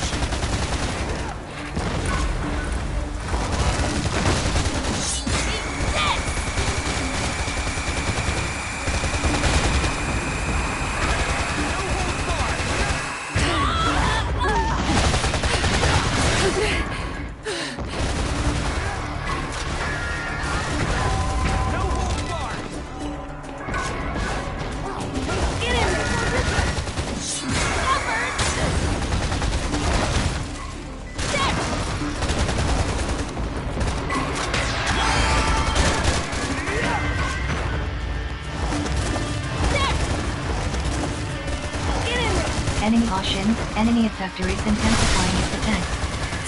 [SPEAKER 1] Enemy caution, enemy effector is intensifying its attack.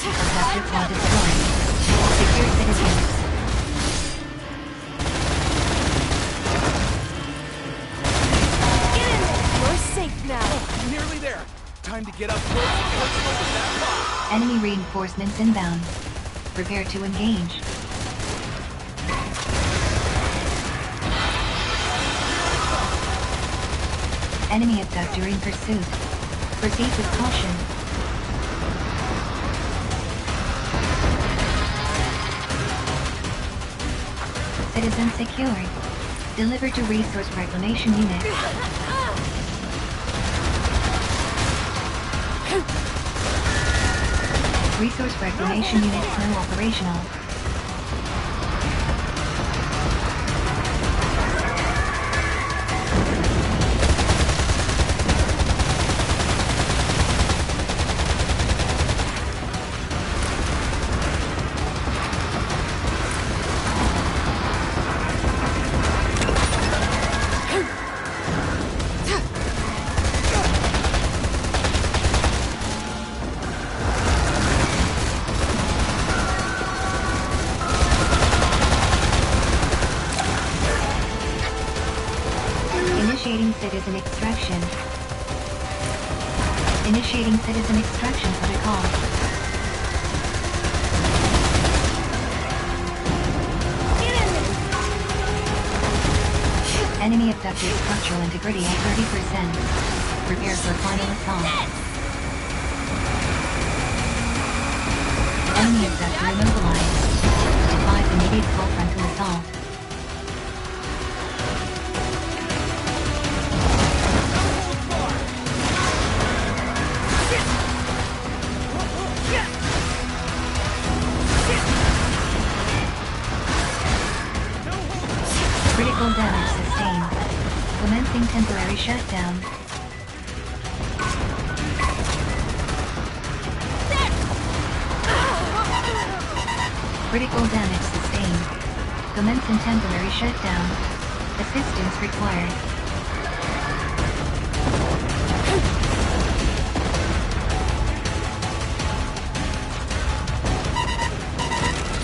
[SPEAKER 1] Effector pod destroyed. Secure citizens.
[SPEAKER 5] Get in there! You're safe now!
[SPEAKER 10] Oh, nearly there! Time to get up close and personal with that box!
[SPEAKER 1] Enemy reinforcements inbound. Prepare to engage. Enemy effector in pursuit. Proceed with caution. Citizen secured. Deliver to Resource Reclamation Unit. Resource Reclamation Unit now operational. Initiating citizen extraction protocol. Enemy abducted structural integrity at 30%. Prepare for final assault. Enemy abductor immobilized. Defies immediate full frontal assault. Critical damage sustained. Commencing temporary shutdown. Critical damage sustained. Commencing temporary shutdown. Assistance required.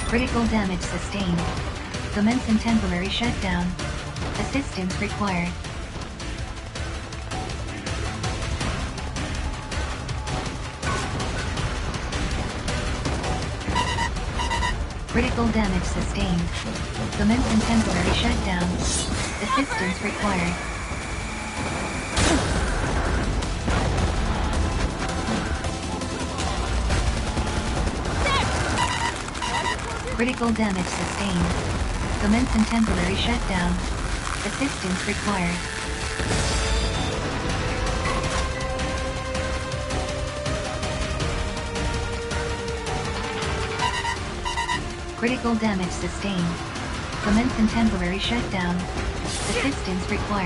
[SPEAKER 1] Critical damage sustained. Commencing temporary shutdown. Assistance required. Critical damage sustained. Commencing temporary shutdown. Assistance required. Critical damage sustained. Commencing temporary shutdown. Assistance required. Critical damage sustained. Commencing temporary shutdown. Assistance required.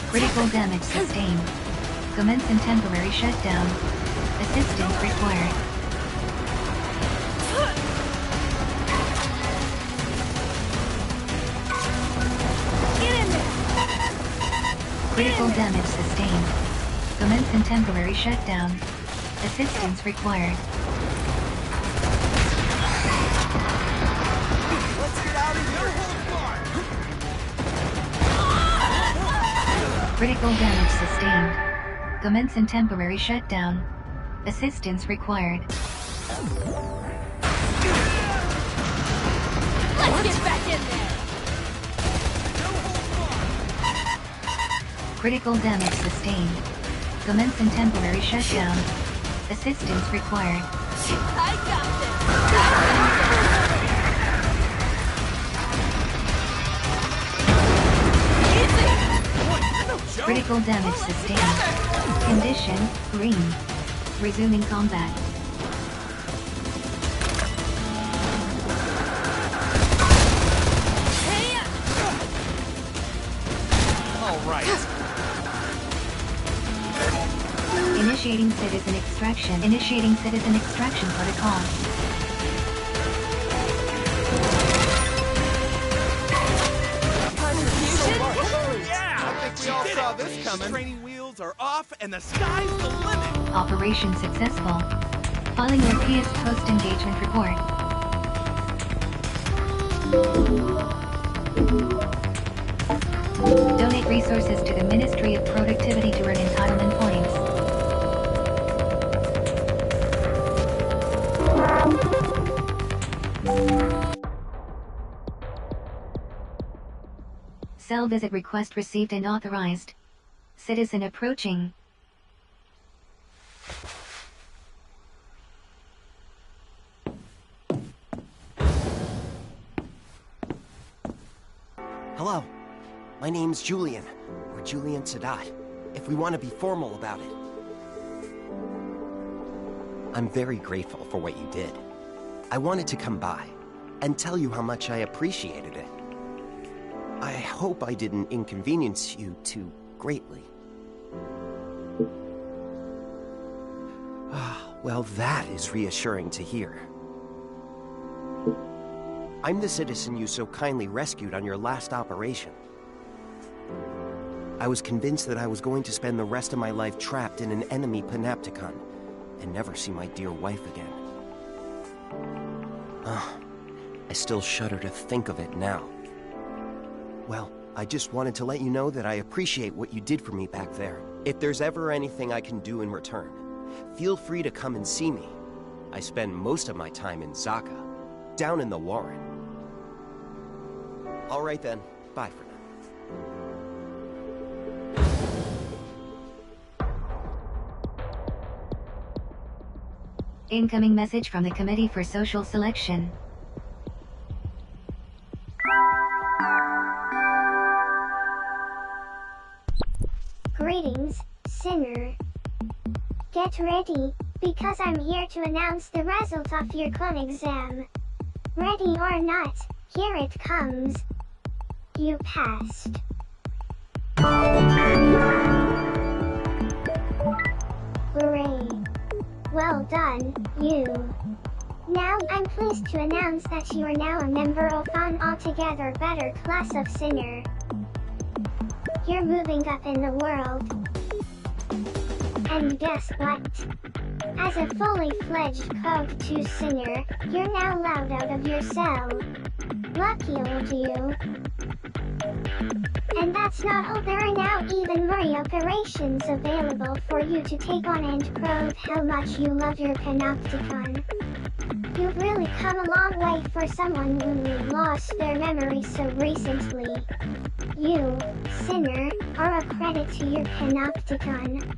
[SPEAKER 1] Critical damage sustained. Commencing temporary shutdown. Assistance required. Critical damage sustained. Commencing temporary shutdown. Assistance required.
[SPEAKER 9] Let's get out of here!
[SPEAKER 1] Critical damage sustained. Commencing temporary shutdown. Assistance required.
[SPEAKER 5] Let's get back in there!
[SPEAKER 1] Critical damage sustained. Commencing temporary shutdown. Assistance required.
[SPEAKER 5] I got this!
[SPEAKER 1] Critical damage sustained. Condition, green. Resuming combat.
[SPEAKER 10] All right.
[SPEAKER 1] Initiating citizen extraction. Initiating citizen extraction protocol.
[SPEAKER 10] Yeah! I think we all saw this coming. Training wheels are off and the sky's the limit.
[SPEAKER 1] Operation successful. Filing your PS post-engagement report. Donate resources to the Ministry of Productivity to earn entitlement points. Cell visit request received and authorized. Citizen approaching.
[SPEAKER 9] Hello. My name's Julian, or Julian Sadat, if we want to be formal about it. I'm very grateful for what you did. I wanted to come by and tell you how much I appreciated it. I hope I didn't inconvenience you too greatly. Well, that is reassuring to hear. I'm the citizen you so kindly rescued on your last operation. I was convinced that I was going to spend the rest of my life trapped in an enemy panopticon and never see my dear wife again. I still shudder to think of it now. Well, I just wanted to let you know that I appreciate what you did for me back there. If there's ever anything I can do in return, feel free to come and see me. I spend most of my time in Zaka, down in the Warren. All right then, bye for now.
[SPEAKER 1] Incoming message from the Committee for Social Selection.
[SPEAKER 8] Greetings, Sinner. Get ready, because I'm here to announce the result of your con exam. Ready or not, here it comes. You passed. Hooray. Well done, you. Now I'm pleased to announce that you are now a member of an altogether better class of Sinner. You're moving up in the world. And guess what? As a fully fledged Code 2 Sinner, you're now allowed out of your cell. Lucky old you. And that's not all, there are now even more operations available for you to take on and prove how much you love your Panopticon. You've really come a long way for someone who lost their memory so recently. You, Sinner, are a credit to your Panopticon.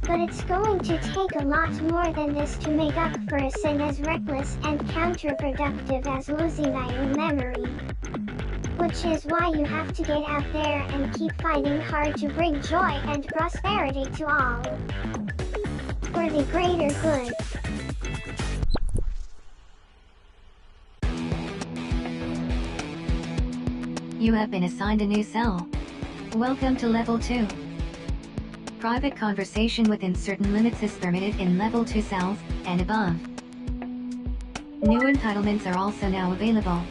[SPEAKER 8] But it's going to take a lot more than this to make up for a sin as reckless and counterproductive as losing your memory. Which is why you have to get out there and keep fighting hard to bring joy and prosperity to all. For the greater good.
[SPEAKER 1] You have been assigned a new cell. Welcome to Level 2. Private conversation within certain limits is permitted in Level 2 cells, and above. New entitlements are also now available.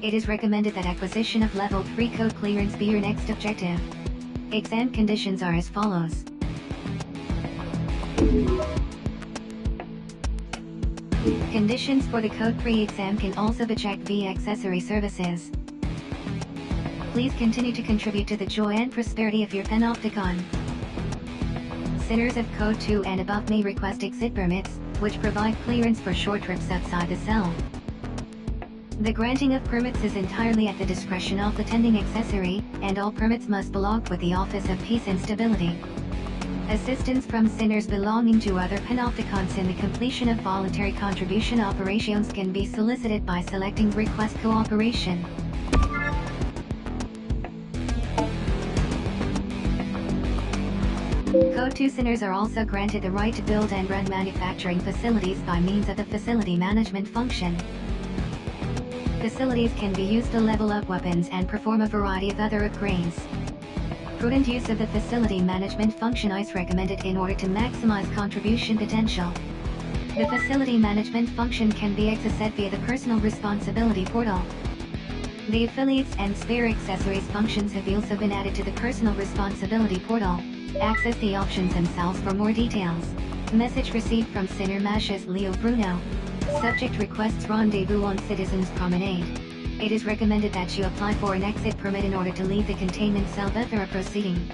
[SPEAKER 1] It is recommended that acquisition of Level 3 code clearance be your next objective. Exam conditions are as follows. Conditions for the Code 3 exam can also be checked via accessory services. Please continue to contribute to the joy and prosperity of your Panopticon. Sinners of Code 2 and above may request exit permits, which provide clearance for short trips outside the cell. The granting of permits is entirely at the discretion of the tending accessory, and all permits must belong with the Office of Peace and Stability. Assistance from sinners belonging to other Panopticons in the completion of voluntary contribution operations can be solicited by selecting Request Cooperation. Code 2 sinners are also granted the right to build and run manufacturing facilities by means of the Facility Management function. Facilities can be used to level up weapons and perform a variety of other upgrades. Prudent use of the Facility Management function is recommended in order to maximize contribution potential. The Facility Management function can be accessed via the Personal Responsibility portal. The Affiliates and Spare Accessories functions have also been added to the Personal Responsibility portal. Access the options themselves for more details. Message received from Sinner Mashes Leo Bruno. Subject requests rendezvous on Citizens Promenade. It is recommended that you apply for an exit permit in order to leave the containment cell before proceeding.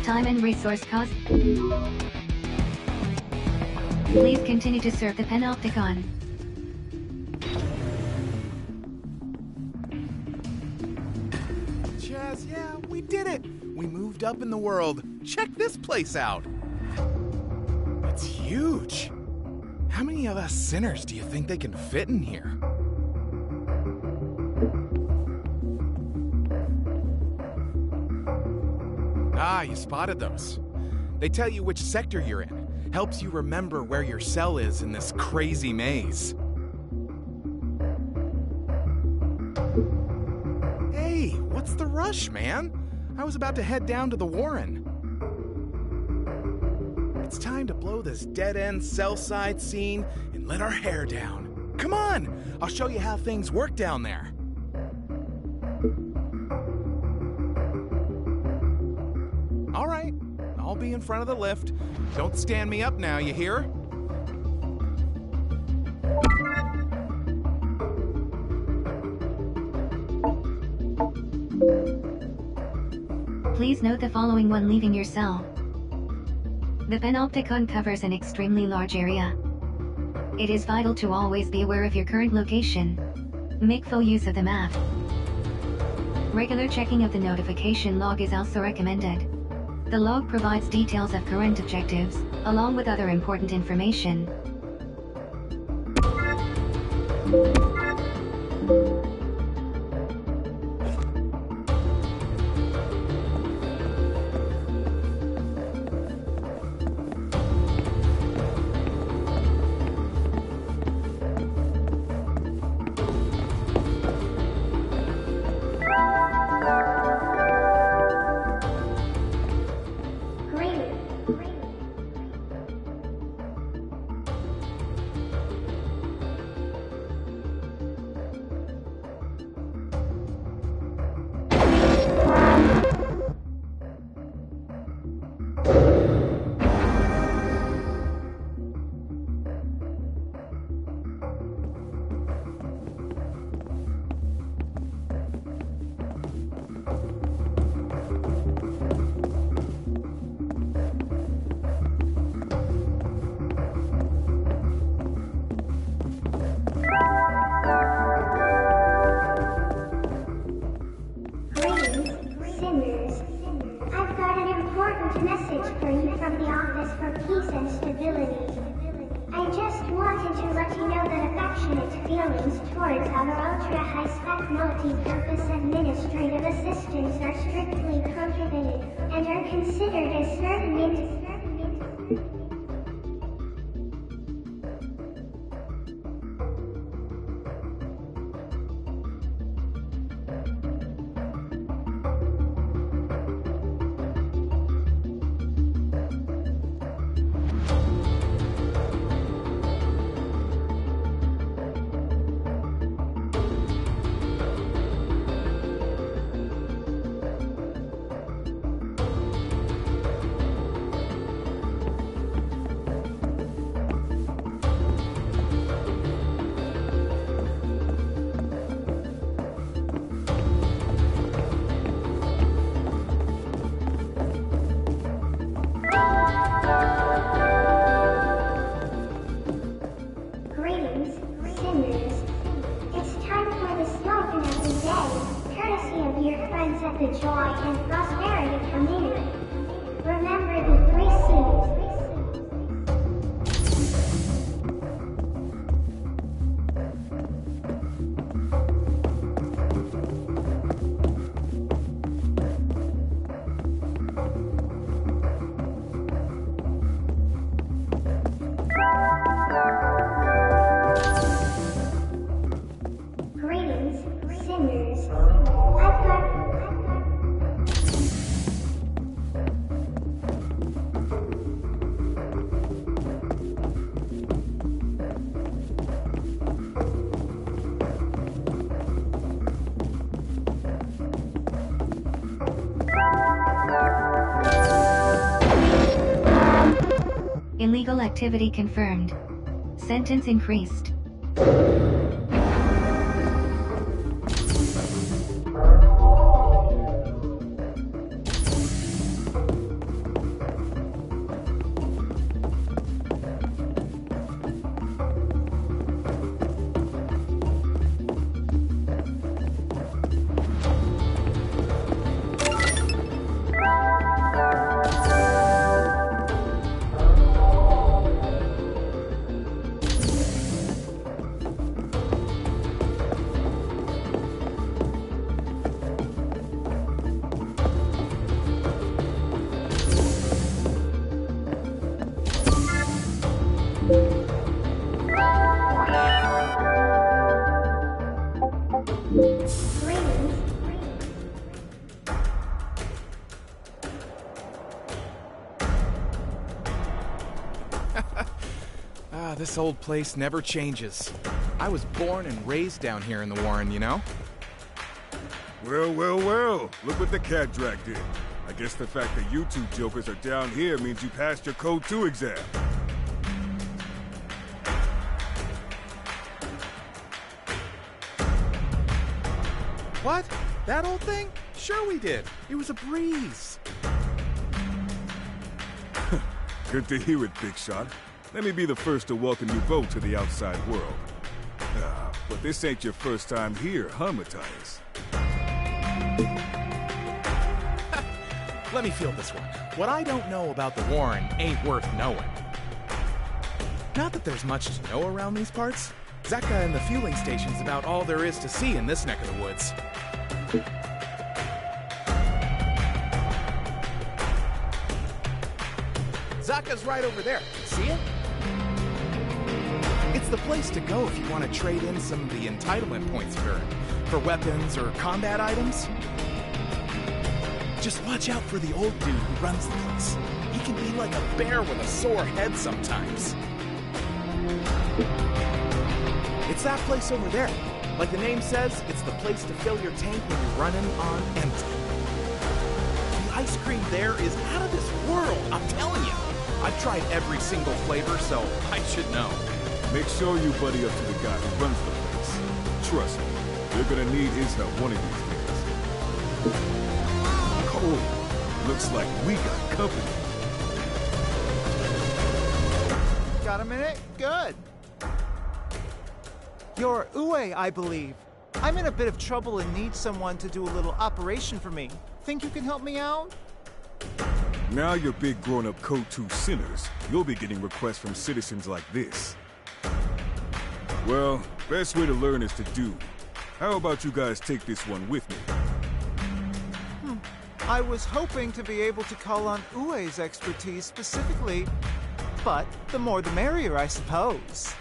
[SPEAKER 1] Time and resource cost. Please continue to serve the Panopticon.
[SPEAKER 10] Chaz, yeah, we did it! We moved up in the world. Check this place out! It's huge! How many of us sinners do you think they can fit in here? Ah, you spotted those. They tell you which sector you're in. Helps you remember where your cell is in this crazy maze. Hey, what's the rush, man? I was about to head down to the Warren. It's time to blow this dead-end cell side scene and let our hair down. Come on, I'll show you how things work down there. All right, I'll be in front of the lift. Don't stand me up now, you hear?
[SPEAKER 1] Please note the following when leaving your cell. The Panopticon covers an extremely large area. It is vital to always be aware of your current location. Make full use of the map. Regular checking of the notification log is also recommended. The log provides details of current objectives, along with other important information.
[SPEAKER 8] Multi-purpose administrative assistants are strictly prohibited and are considered as certain the joy and prosperity community. Remember the 3 C's. Greetings, sinners. I've got...
[SPEAKER 1] Illegal activity confirmed. Sentence increased.
[SPEAKER 10] This old place never changes. I was born and raised down here in the Warren, you know?
[SPEAKER 3] Well, well, well. Look what the cat dragged in. I guess the fact that you two jokers are down here means you passed your Code 2 exam.
[SPEAKER 10] What? That old thing? Sure we did. It was a breeze.
[SPEAKER 3] Good to hear it, Big Shot. Let me be the first to welcome you both to the outside world. But this ain't your first time here, huh, Matthias?
[SPEAKER 10] Let me feel this one. What I don't know about the Warren ain't worth knowing. Not that there's much to know around these parts. Zeka and the fueling station's about all there is to see in this neck of the woods. Zaka's right over there. See it? It's the place to go if you want to trade in some of the entitlement points you've earned for weapons or combat items. Just watch out for the old dude who runs the place. He can be like a bear with a sore head sometimes. It's that place over there. Like the name says, it's the place to fill your tank when you're running on empty. The ice cream there is out of this world, I'm telling you. I've tried every single flavor, so I should know.
[SPEAKER 3] Make sure you buddy up to the guy who runs the place. Trust me, you're gonna need his help one of these days. Oh, looks like we got company.
[SPEAKER 12] Got a minute? Good. You're Uwe, I believe. I'm in a bit of trouble and need someone to do a little operation for me. Think you can help me out?
[SPEAKER 3] Now you're big grown-up Code 2 sinners, you'll be getting requests from citizens like this. Well, best way to learn is to do. How about you guys take this one with me?
[SPEAKER 12] I was hoping to be able to call on Ue's expertise specifically, but the more the merrier, I suppose.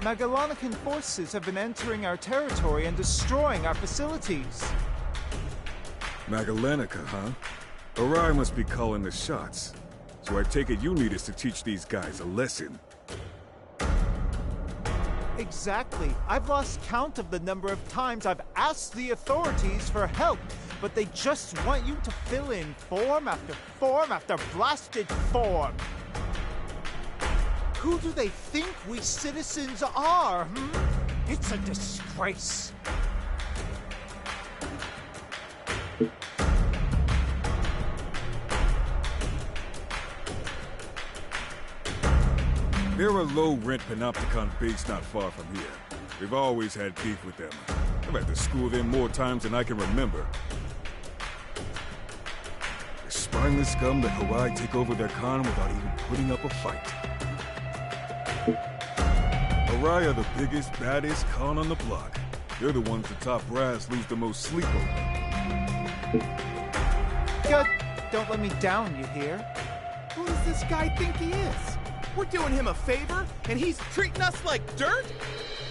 [SPEAKER 12] Magellanican forces have been entering our territory and destroying our facilities.
[SPEAKER 3] Magallanica, huh? Arai must be calling the shots. So I take it you need us to teach these guys a lesson.
[SPEAKER 12] Exactly. I've lost count of the number of times I've asked the authorities for help, but they just want you to fill in form after blasted form. Who do they think we citizens are, It's a disgrace.
[SPEAKER 3] They're a low-rent Panopticon base not far from here. We've always had beef with them. I've had to school them more times than I can remember. The spineless scum let Hawaii take over their con without even putting up a fight. Hawaii are the biggest, baddest con on the block. They're the ones the top brass lose the most sleep over.
[SPEAKER 12] Good. Don't let me down, you hear?
[SPEAKER 10] Who does this guy think he is? We're doing him a favor, and he's treating us like dirt?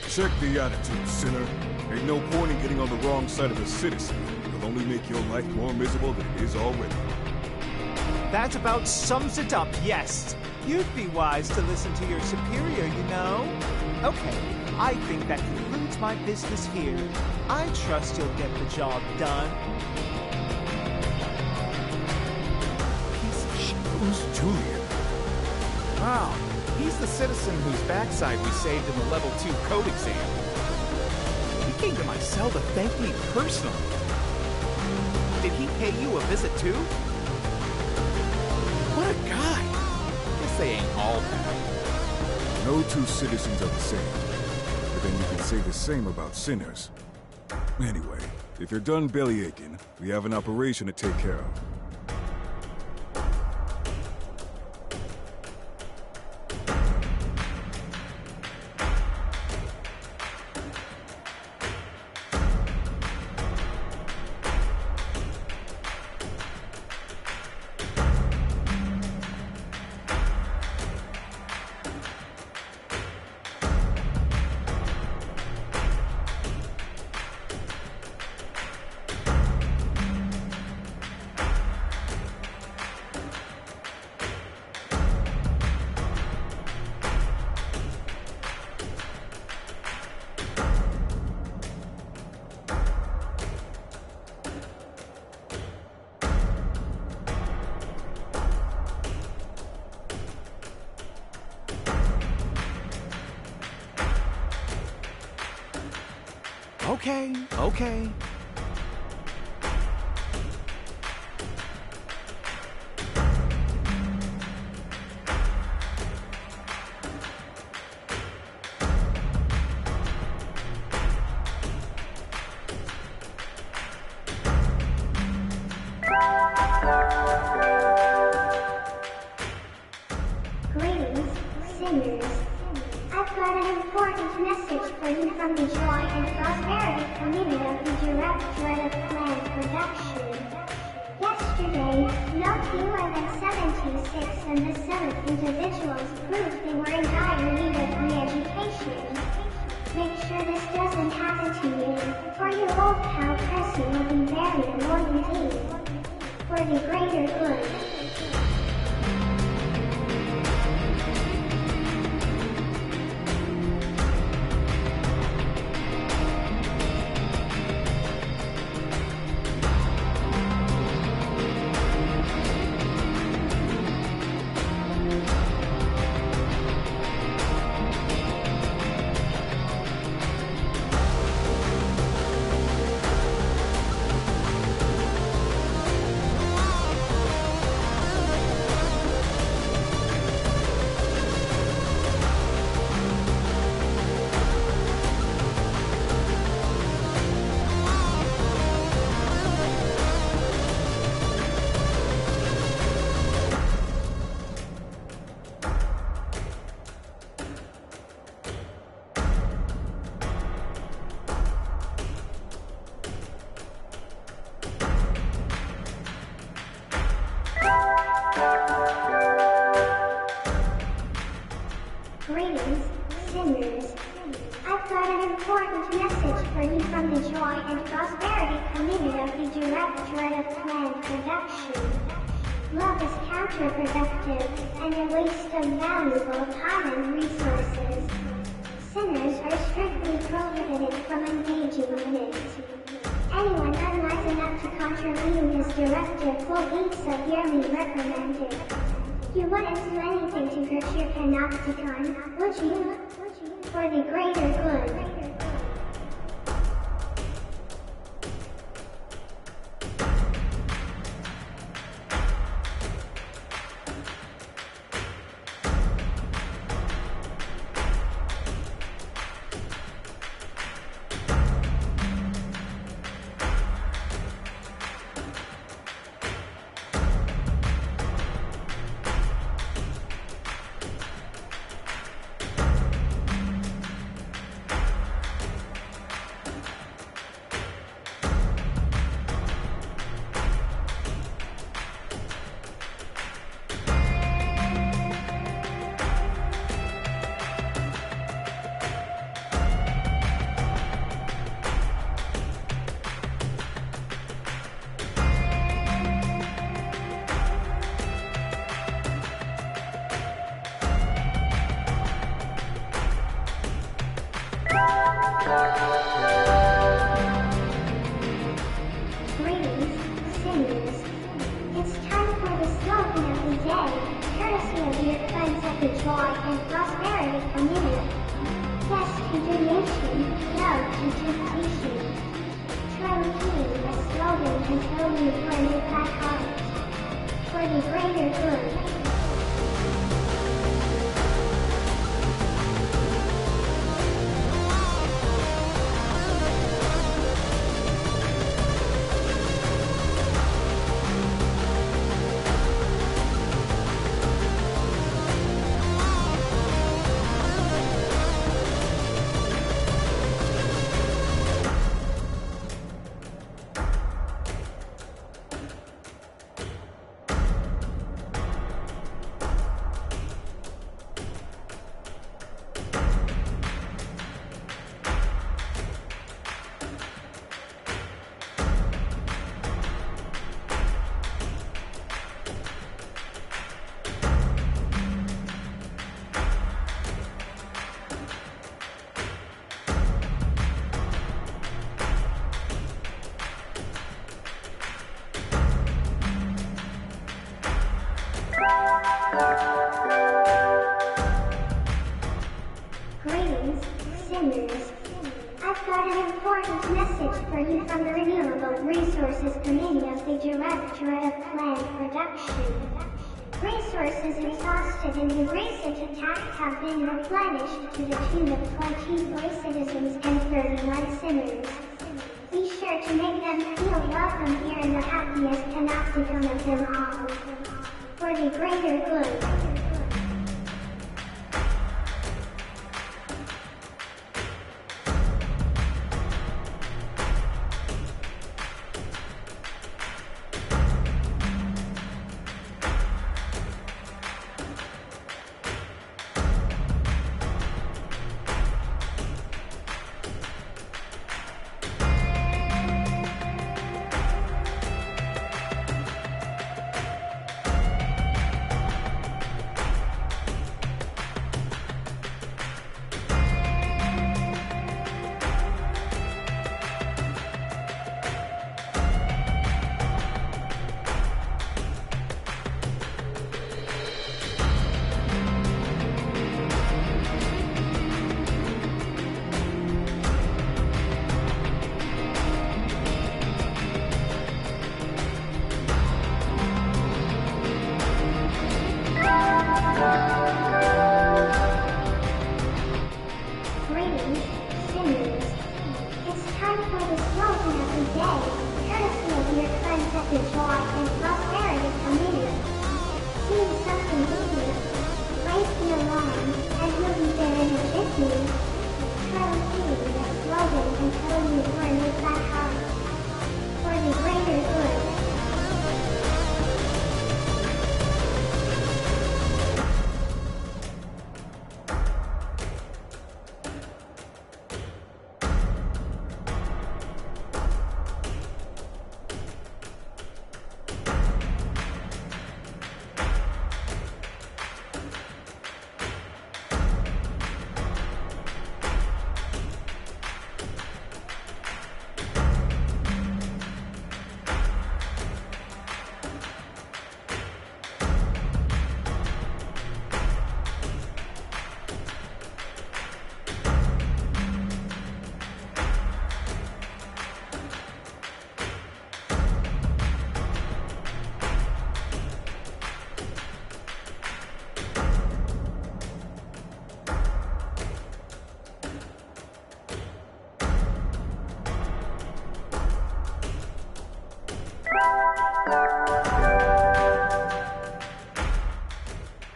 [SPEAKER 3] Check the attitude, sinner. Ain't no point in getting on the wrong side of a citizen. It'll only make your life more miserable than it is already.
[SPEAKER 12] That about sums it up, yes. You'd be wise to listen to your superior, you know? Okay, I think that concludes my business here. I trust you'll get the job done.
[SPEAKER 3] Piece of shit. Who's Julian?
[SPEAKER 10] Wow, he's the citizen whose backside we saved in the Level 2 code exam. He came to my cell to thank me personally. Did he pay you a visit too? What a guy! Guess they ain't all bad.
[SPEAKER 3] No two citizens are the same. But then you can say the same about sinners. Anyway, if you're done bellyaching, we have an operation to take care of.
[SPEAKER 10] Okay, okay.
[SPEAKER 8] Greetings, sinners. I've got an important message for you from the Joy and Prosperity Committee of the Directorate of Plan Production. Yesterday, no fewer than 76 and the 7th individuals proved they were in dire need of re-education. Make sure this doesn't happen to you, or your old pal Percy will be very annoyed indeed. For the greater good. Greetings, sinners. I've got an important message for you from the Joy and Prosperity Committee of the Directorate of Plan Production. Love is counterproductive and a waste of valuable time and resources. Sinners are strictly prohibited from engaging in it. Anyone unwise enough to contravene this directive will be severely reprimanded. You wouldn't do anything to hurt your panopticon, would you? For the greater good. Greetings, sinners. It's time for the slogan of the day, courtesy of your friends at the Joy and Prosperity Committee. Yes to donation, no to temptation. Try repeating the slogan until you learn it by heart. For the greater good. Greetings, sinners. I've got got an important message for you from the Renewable Resources Committee of the Directorate of Plant Production. Resources exhausted in the recent attack have been replenished to the tune of 24 citizens and 31 sinners. Be sure to make them feel welcome here in the happiest panopticon of them all. For the greater good.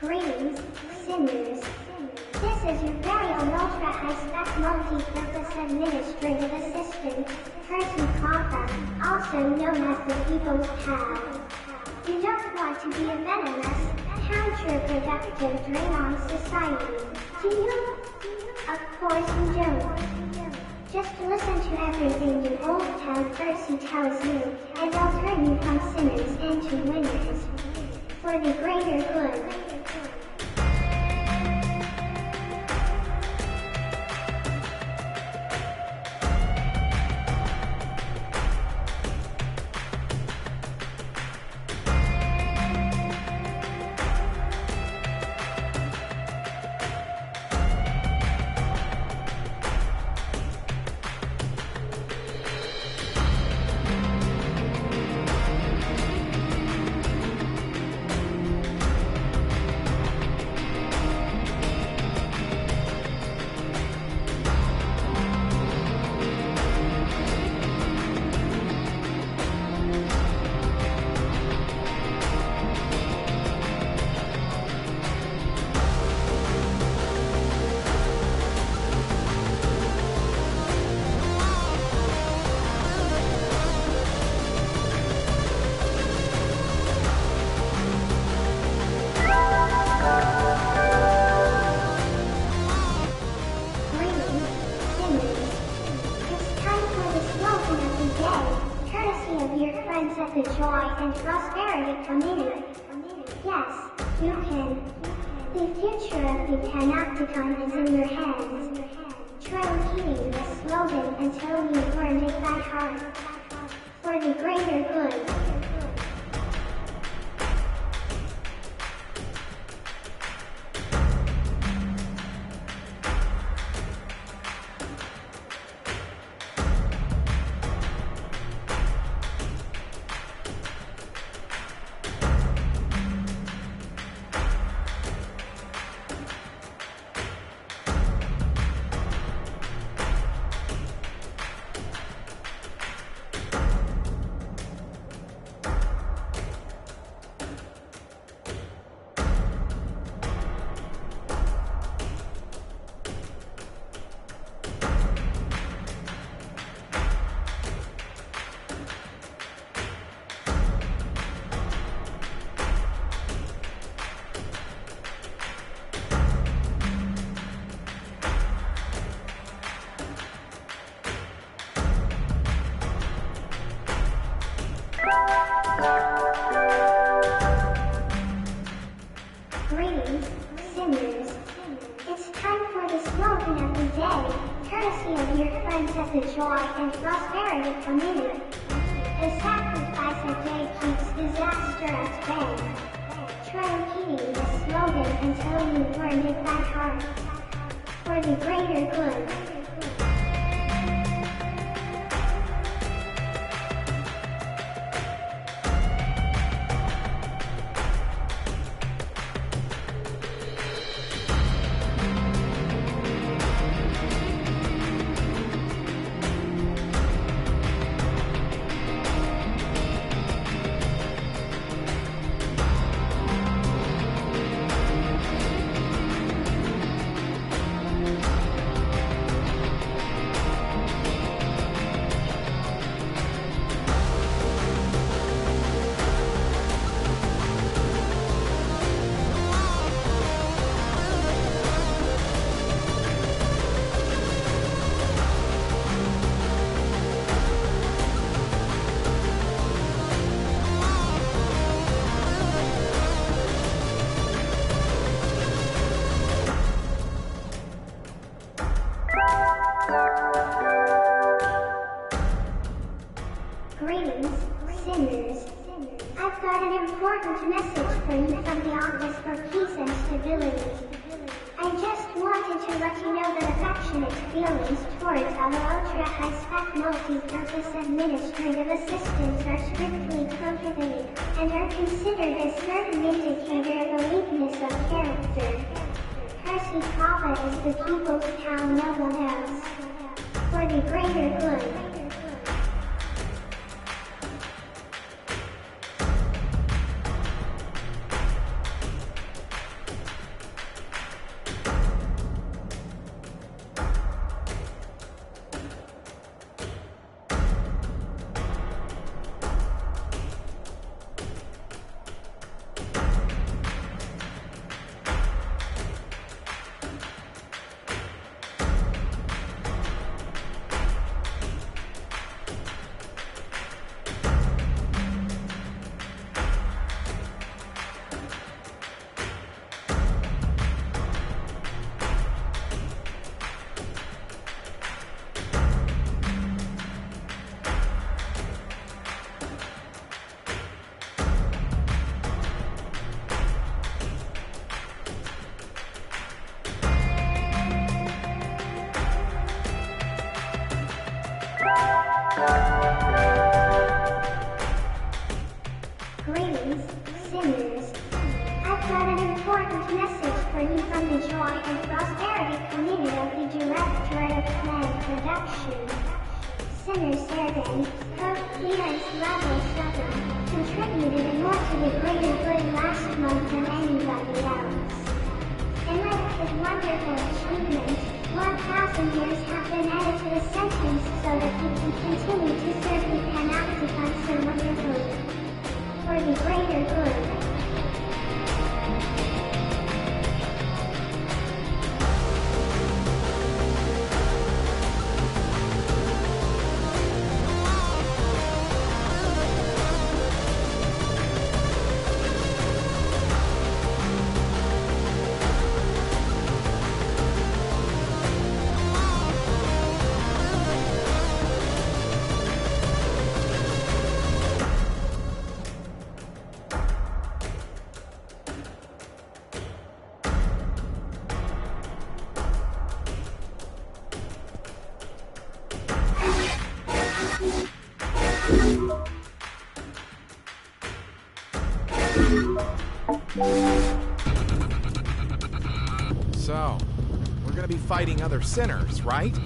[SPEAKER 8] Greetings, sinners. This is your very own ultra-high-spec multi-purpose administrative assistant, Percy Kappa, also known as the People's Pal. You don't want to be a venomous, counterproductive drain on society, do you? Of course you don't. Just listen to everything the old town Percy tells you, and I'll turn you from sinners into winners. For the greater good. At the Joy and Prosperity Committee. Yes, you can. The future of the Panopticon is in your hands. Try repeating the slogan until you learn it by heart. For the greater good. courtesy of your friends at the Joy and Prosperity Committee. The sacrifice of day keeps disaster at bay. Try repeating this slogan until you've learned it by heart. For the greater good. Greetings, sinners. I've got an important message for you from the Office for Peace and Stability. I just wanted to let you know that affectionate feelings towards our ultra-high-spec multi-purpose administrative assistants are strictly prohibited, and are considered a certain indicator of a weakness of character. Percy Kava is the people's pal, no one else. For the greater good. Greetings, sinners. I've got an important message for you from the Joy and Prosperity Committee of the Directorate of Planned Production. Sinner Survey, Code Clearance Level 7, contributed more to the greater good last month than anybody else. In light of his wonderful achievement, 1,000 years have been added to the sentence so that he can continue to serve the Panopticon so wonderfully. For the greater good.
[SPEAKER 10] So, we're gonna be fighting other sinners, right?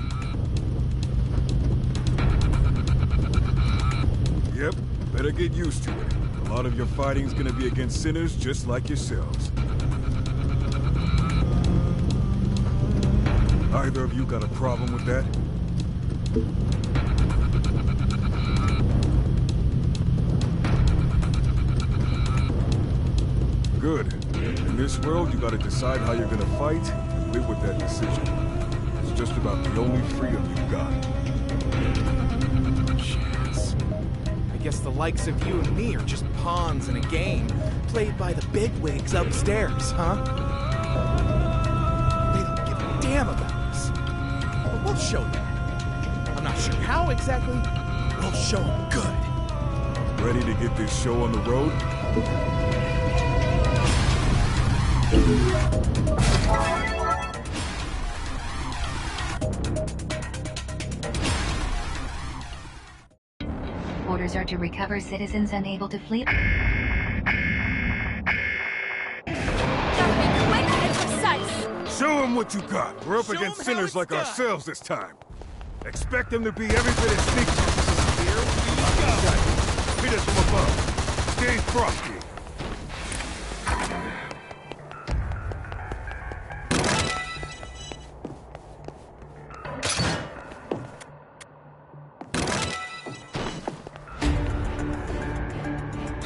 [SPEAKER 3] Yep, better get used to it. A lot of your fighting's gonna be against sinners just like yourselves. Either of you got a problem with that? Good. In this world, you gotta decide how you're gonna fight and live with that decision. It's just about the only freedom you've got.
[SPEAKER 10] Jeez. I guess the likes of you and me are just pawns in a game played by the bigwigs upstairs, huh? They don't give a damn about us. But we'll show them. exactly? We'll show them good.
[SPEAKER 3] Ready to get this show on the road?
[SPEAKER 1] Orders are to recover citizens unable to flee.
[SPEAKER 5] Gotta be quick and precise.
[SPEAKER 3] Show them what you got. We're up
[SPEAKER 10] Show
[SPEAKER 3] against
[SPEAKER 10] 'em how
[SPEAKER 3] sinners
[SPEAKER 10] it's
[SPEAKER 3] like
[SPEAKER 10] done.
[SPEAKER 3] ourselves this time. Expect them to be every bit as sneaky.
[SPEAKER 10] Here we go.
[SPEAKER 3] Hit us from above. Stay frosty.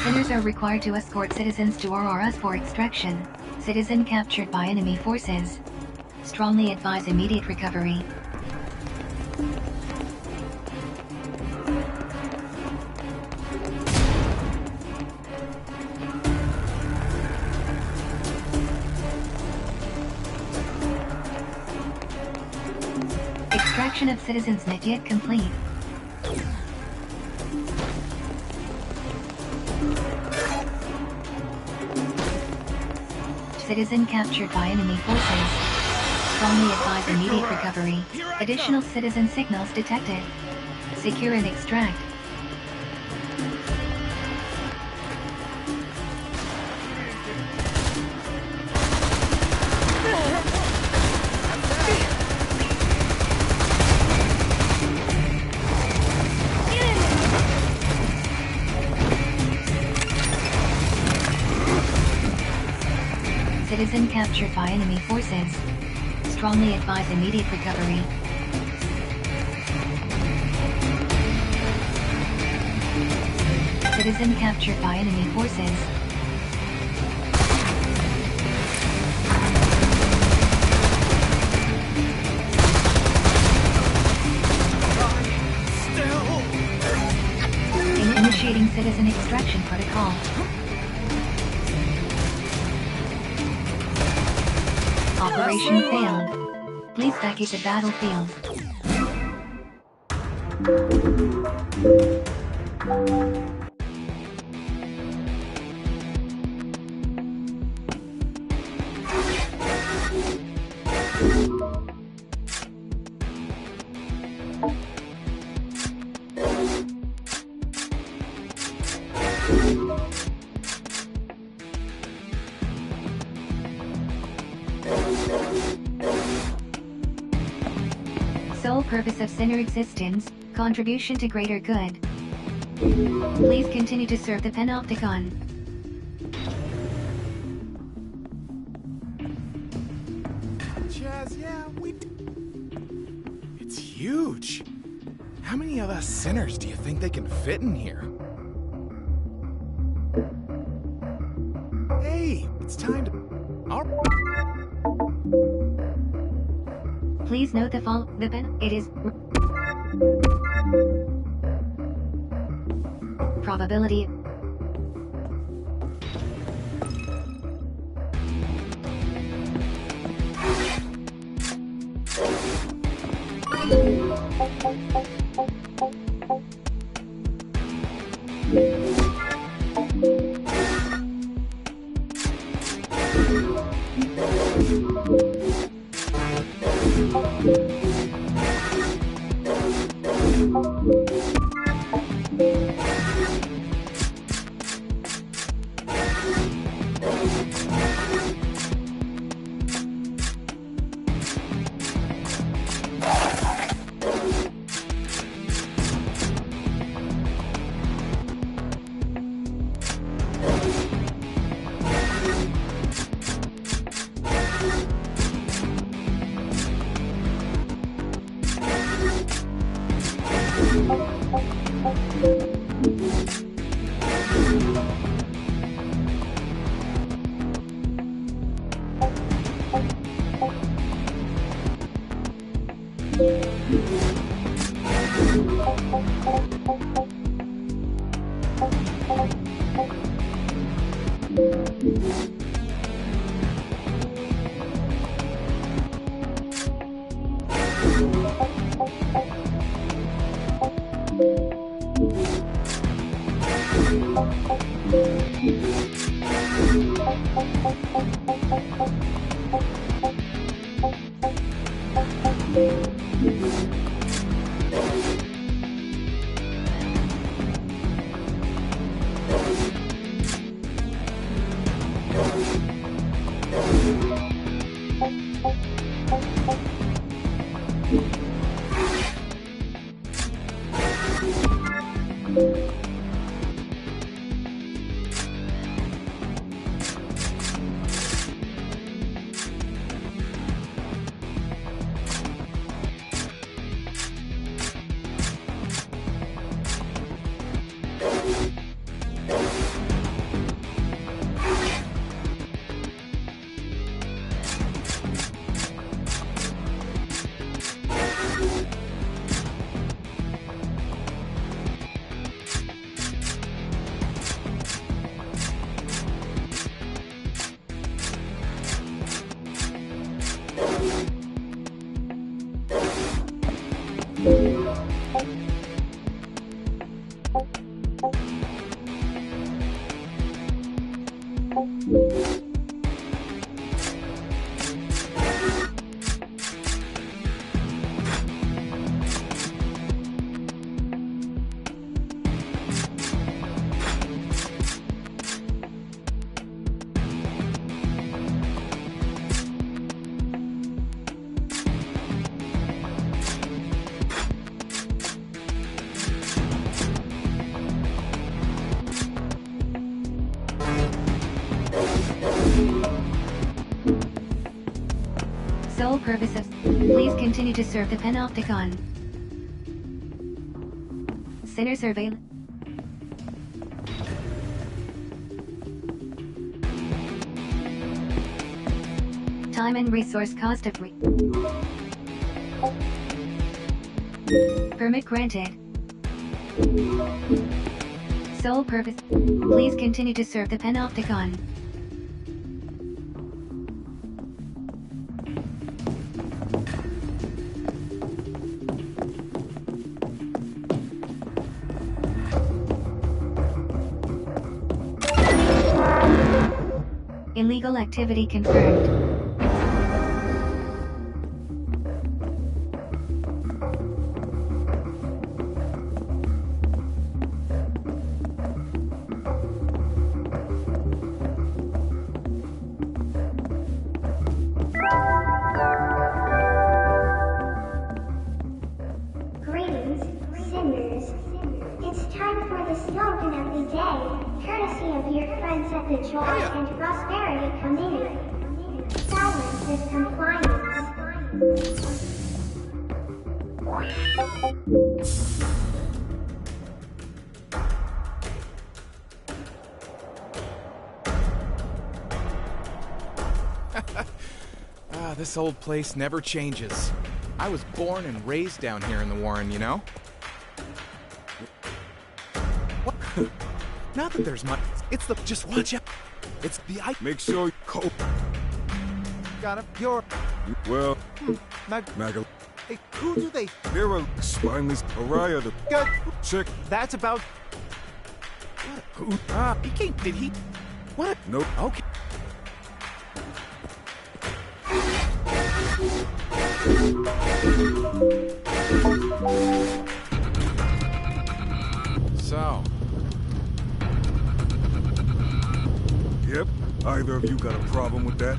[SPEAKER 1] Sinners are required to escort citizens to Auroras for extraction. Citizen captured by enemy forces. Strongly advise immediate recovery. Extraction of citizens not yet complete. Citizen captured by enemy forces. Strongly advise immediate recovery. Additional citizen signals detected. Secure and extract. Citizen captured by enemy forces. Strongly advise immediate recovery. Citizen captured by enemy forces. Initiating citizen extraction protocol. Operation failed. Please vacate the battlefield. Sole purpose of Sinner existence, contribution to greater good. Please continue to serve the Panopticon.
[SPEAKER 10] Chaz, yeah, it's huge. How many of us sinners do you think they can fit in here? Hey, it's time to...
[SPEAKER 1] Please note it is probability. Sole purpose of... Please continue to serve the Panopticon. Sinner surveillance. Time and resource cost of Permit granted. Sole purpose. Please continue to serve the Panopticon. Illegal activity confirmed.
[SPEAKER 8] Greetings, sinners. It's time for the slogan of the day, courtesy of your friends at the Joy and Prosperity Committee. Silence is compliance.
[SPEAKER 10] This old place never changes. I was born and raised down here in the Warren, you know? What? Not that there's much. It's the... Just watch out. It's the...
[SPEAKER 3] Make sure you cope.
[SPEAKER 12] Got him. You're...
[SPEAKER 3] Well...
[SPEAKER 12] Magal... Hey, who do they...
[SPEAKER 3] They're a spineless pariah. The...
[SPEAKER 12] Good.
[SPEAKER 3] Chick.
[SPEAKER 12] That's about...
[SPEAKER 10] Who? He can't... Did he... What?
[SPEAKER 3] Nope.
[SPEAKER 10] Okay. So...
[SPEAKER 3] Yep. Either of you got a problem with that?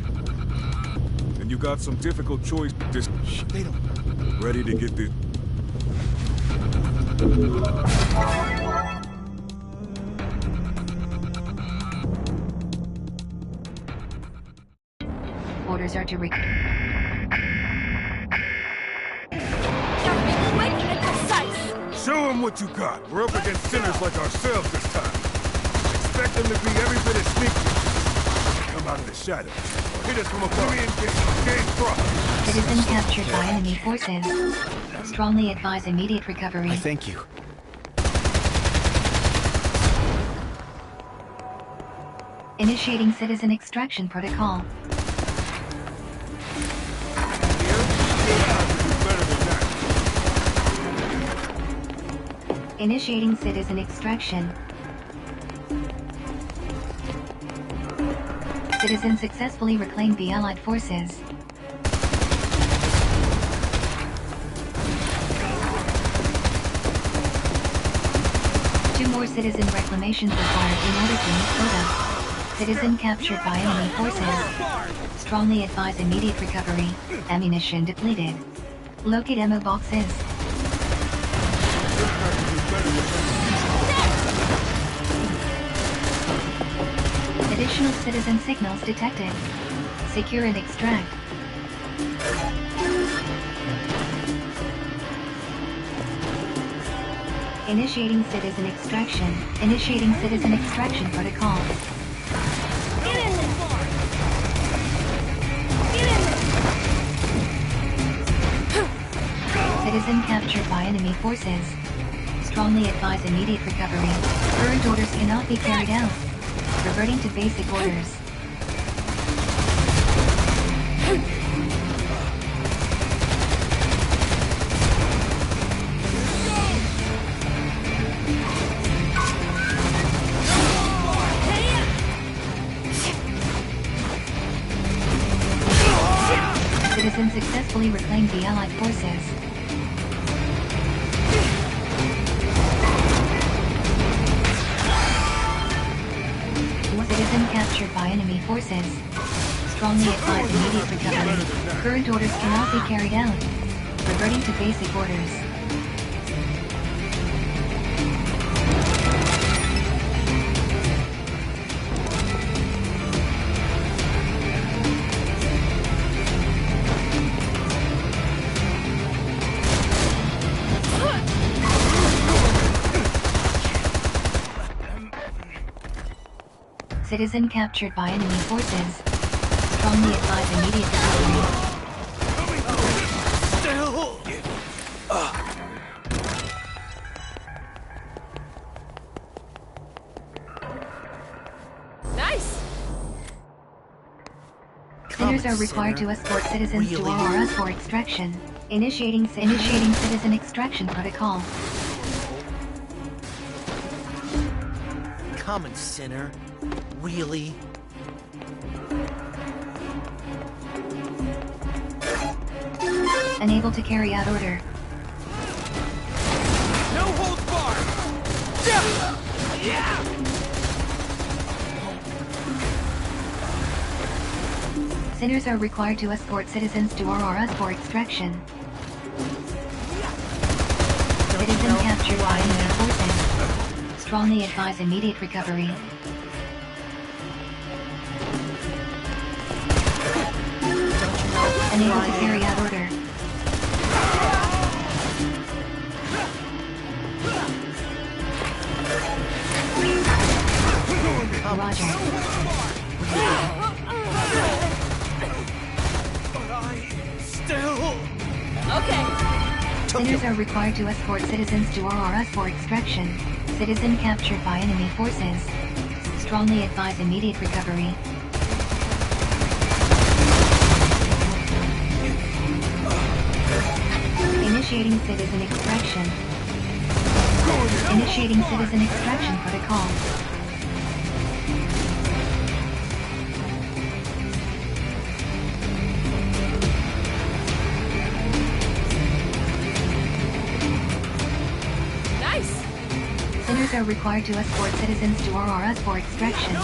[SPEAKER 3] And you got some difficult choice. Just...
[SPEAKER 10] They don't...
[SPEAKER 3] Ready to get this...
[SPEAKER 1] Orders are to
[SPEAKER 3] Show them what you got. We're up against sinners like ourselves this time. Expect them to be every bit as sneaky. Come out of the shadows. Hit us from above. Engage thrust.
[SPEAKER 1] Citizen captured by enemy forces. Strongly advise immediate recovery.
[SPEAKER 10] I thank you.
[SPEAKER 1] Initiating citizen extraction protocol. Initiating citizen extraction. Citizens successfully reclaimed the Allied forces. Two more citizen reclamations required in order to meet quota. Citizen captured by enemy forces. Strongly advise immediate recovery. Ammunition depleted. Locate ammo boxes. Additional citizen signals detected. Secure and extract. Initiating citizen extraction. Initiating citizen extraction protocol.
[SPEAKER 5] Get in there! Get in there!
[SPEAKER 1] Citizen captured by enemy forces. Strongly advise immediate recovery. Current orders cannot be carried out. Reverting to basic orders. Citizens successfully reclaimed the Allied forces. Citizen captured by enemy forces. Strongly advise immediate recovery. Current orders cannot be carried out. Reverting to basic orders. Citizen captured by enemy forces. Strongly advise immediate recovery.
[SPEAKER 5] Nice!
[SPEAKER 1] Sinners are required to escort citizens to Aurora for extraction. Initiating citizen extraction protocol.
[SPEAKER 12] Common sinner. Really?
[SPEAKER 1] Unable to carry out order.
[SPEAKER 10] No holds barred! Yeah!
[SPEAKER 1] Sinners are required to escort citizens to Aurora for extraction. Citizen captured by enemy forces. Strongly advise immediate recovery. Unable to carry out order. Roger.
[SPEAKER 5] Okay.
[SPEAKER 1] Sinners are required to escort citizens to Aurora for extraction. Citizen captured by enemy forces. Strongly advise immediate recovery. Initiating citizen extraction. Initiating citizen extraction protocol.
[SPEAKER 5] Nice!
[SPEAKER 1] Sinners are required to escort citizens to Aurora for extraction.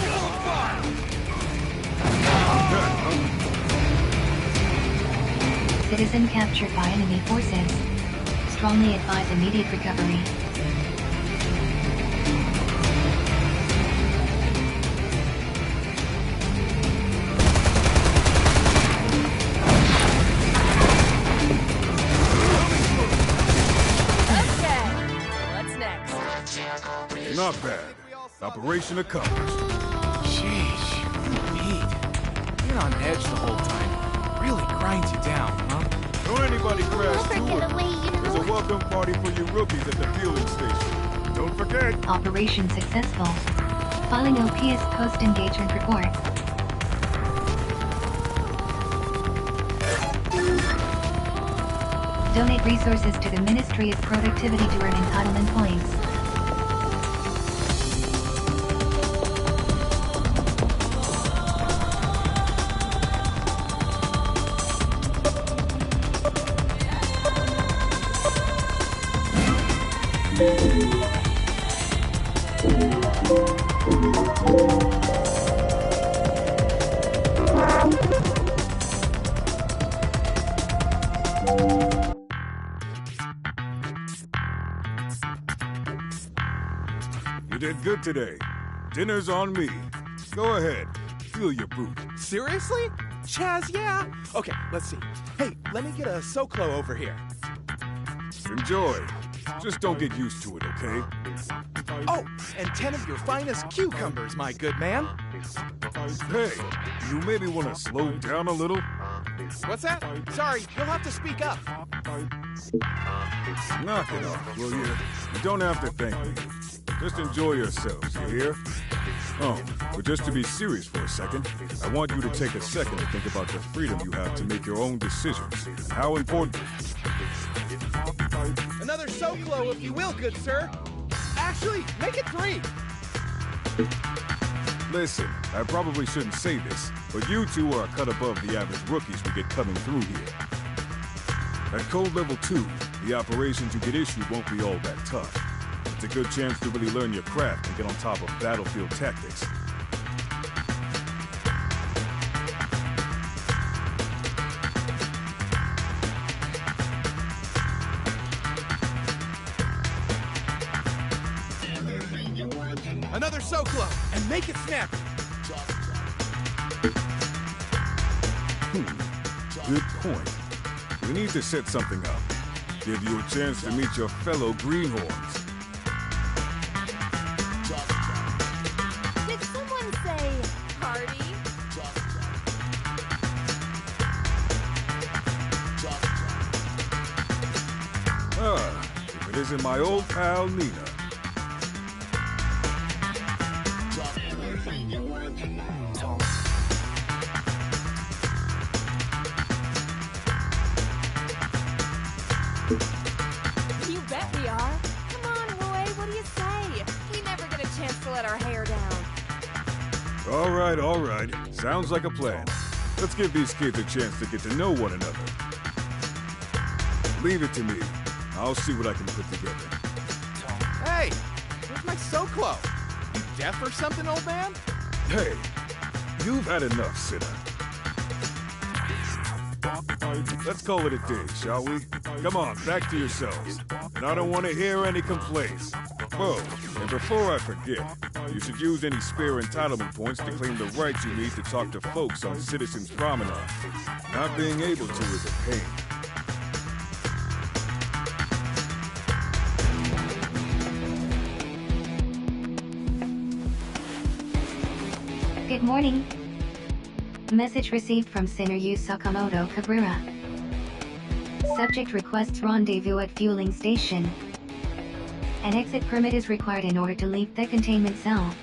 [SPEAKER 1] Citizen captured by enemy forces. Strongly advise immediate recovery.
[SPEAKER 5] Okay. What's next?
[SPEAKER 3] Not bad. Operation accomplished.
[SPEAKER 10] Sheesh. Neat. Being on edge the whole time really grinds you down, huh?
[SPEAKER 3] Don't anybody crash
[SPEAKER 8] Never
[SPEAKER 3] too
[SPEAKER 8] get
[SPEAKER 3] early.
[SPEAKER 8] away, you
[SPEAKER 3] There's a
[SPEAKER 8] know.
[SPEAKER 3] welcome party for you rookies at the fueling station. Don't forget.
[SPEAKER 1] Operation successful. Filing OPS post-engagement report. Donate resources to the Ministry of Productivity to earn entitlement points.
[SPEAKER 3] You did good today. Dinner's on me. Go ahead. Feel your boot.
[SPEAKER 10] Seriously? Chaz, yeah? Okay, let's see. Hey, let me get a Soclo over here.
[SPEAKER 3] Enjoy. Just don't get used to it, okay?
[SPEAKER 10] Oh, and 10 of your finest cucumbers, my good man.
[SPEAKER 3] Hey, you maybe want to slow down a little?
[SPEAKER 10] What's that? Sorry, you'll have to speak up.
[SPEAKER 3] Knock it off, will you? You don't have to thank me. Just enjoy yourselves, you hear? Oh, but just to be serious for a second, I want you to take a second to think about the freedom you have to make your own decisions, and how important...
[SPEAKER 10] Another Soclo, if you will, good sir. Actually, make it 3.
[SPEAKER 3] Listen, I probably shouldn't say this, but you two are a cut above the average rookies we get coming through here. At Code Level 2, the operations you get issued won't be all that tough. It's a good chance to really learn your craft and get on top of battlefield tactics.
[SPEAKER 10] Another Soclo, and make it snappy.
[SPEAKER 3] Good point. We need to set something up. Give you a chance to meet your fellow greenhorns.
[SPEAKER 5] Did someone say party?
[SPEAKER 3] If it isn't my old pal, Nina.
[SPEAKER 5] You bet we are. Come on, Roy, what do you say? We never get a chance to let our hair down.
[SPEAKER 3] All right. Sounds like a plan. Let's give these kids a chance to get to know one another. Leave it to me. I'll see what I can put together.
[SPEAKER 10] Hey, where's my Soclo? You deaf or something, old man?
[SPEAKER 3] Hey, you've had enough, Sinner. Let's call it a day, shall we? Come on, back to yourselves. And I don't want to hear any complaints. Oh, and before I forget, you should use any spare entitlement points to claim the rights you need to talk to folks on Citizens Promenade. Not being able to is a pain.
[SPEAKER 1] Good morning. Message received from Senator Sakamoto Cabrera. Subject requests rendezvous at fueling station. An exit permit is required in order to leave the containment cell.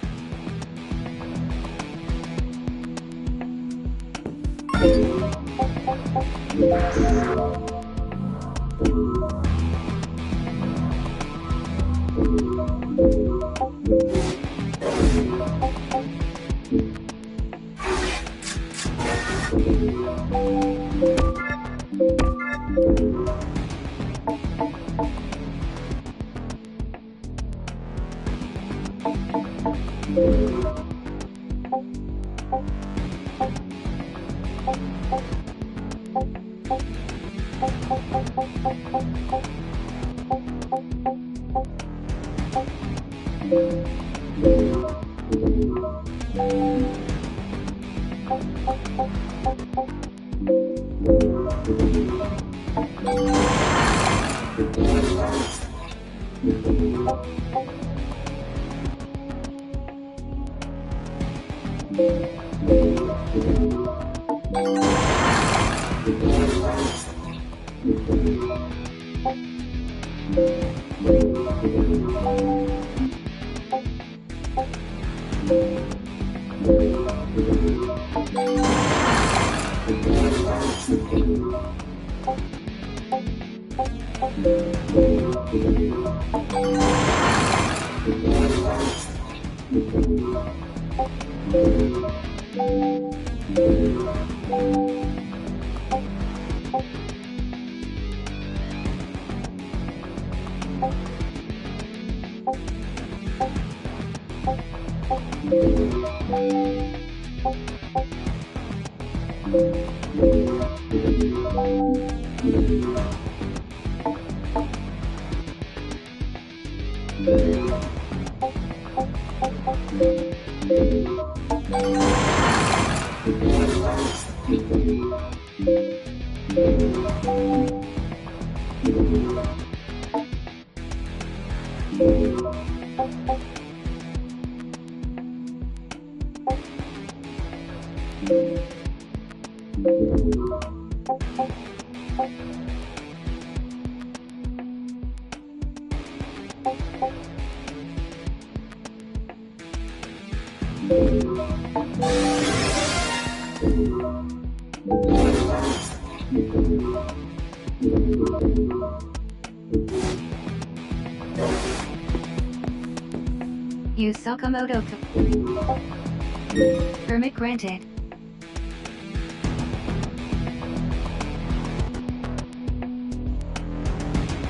[SPEAKER 1] Use Sakamoto. Permit granted.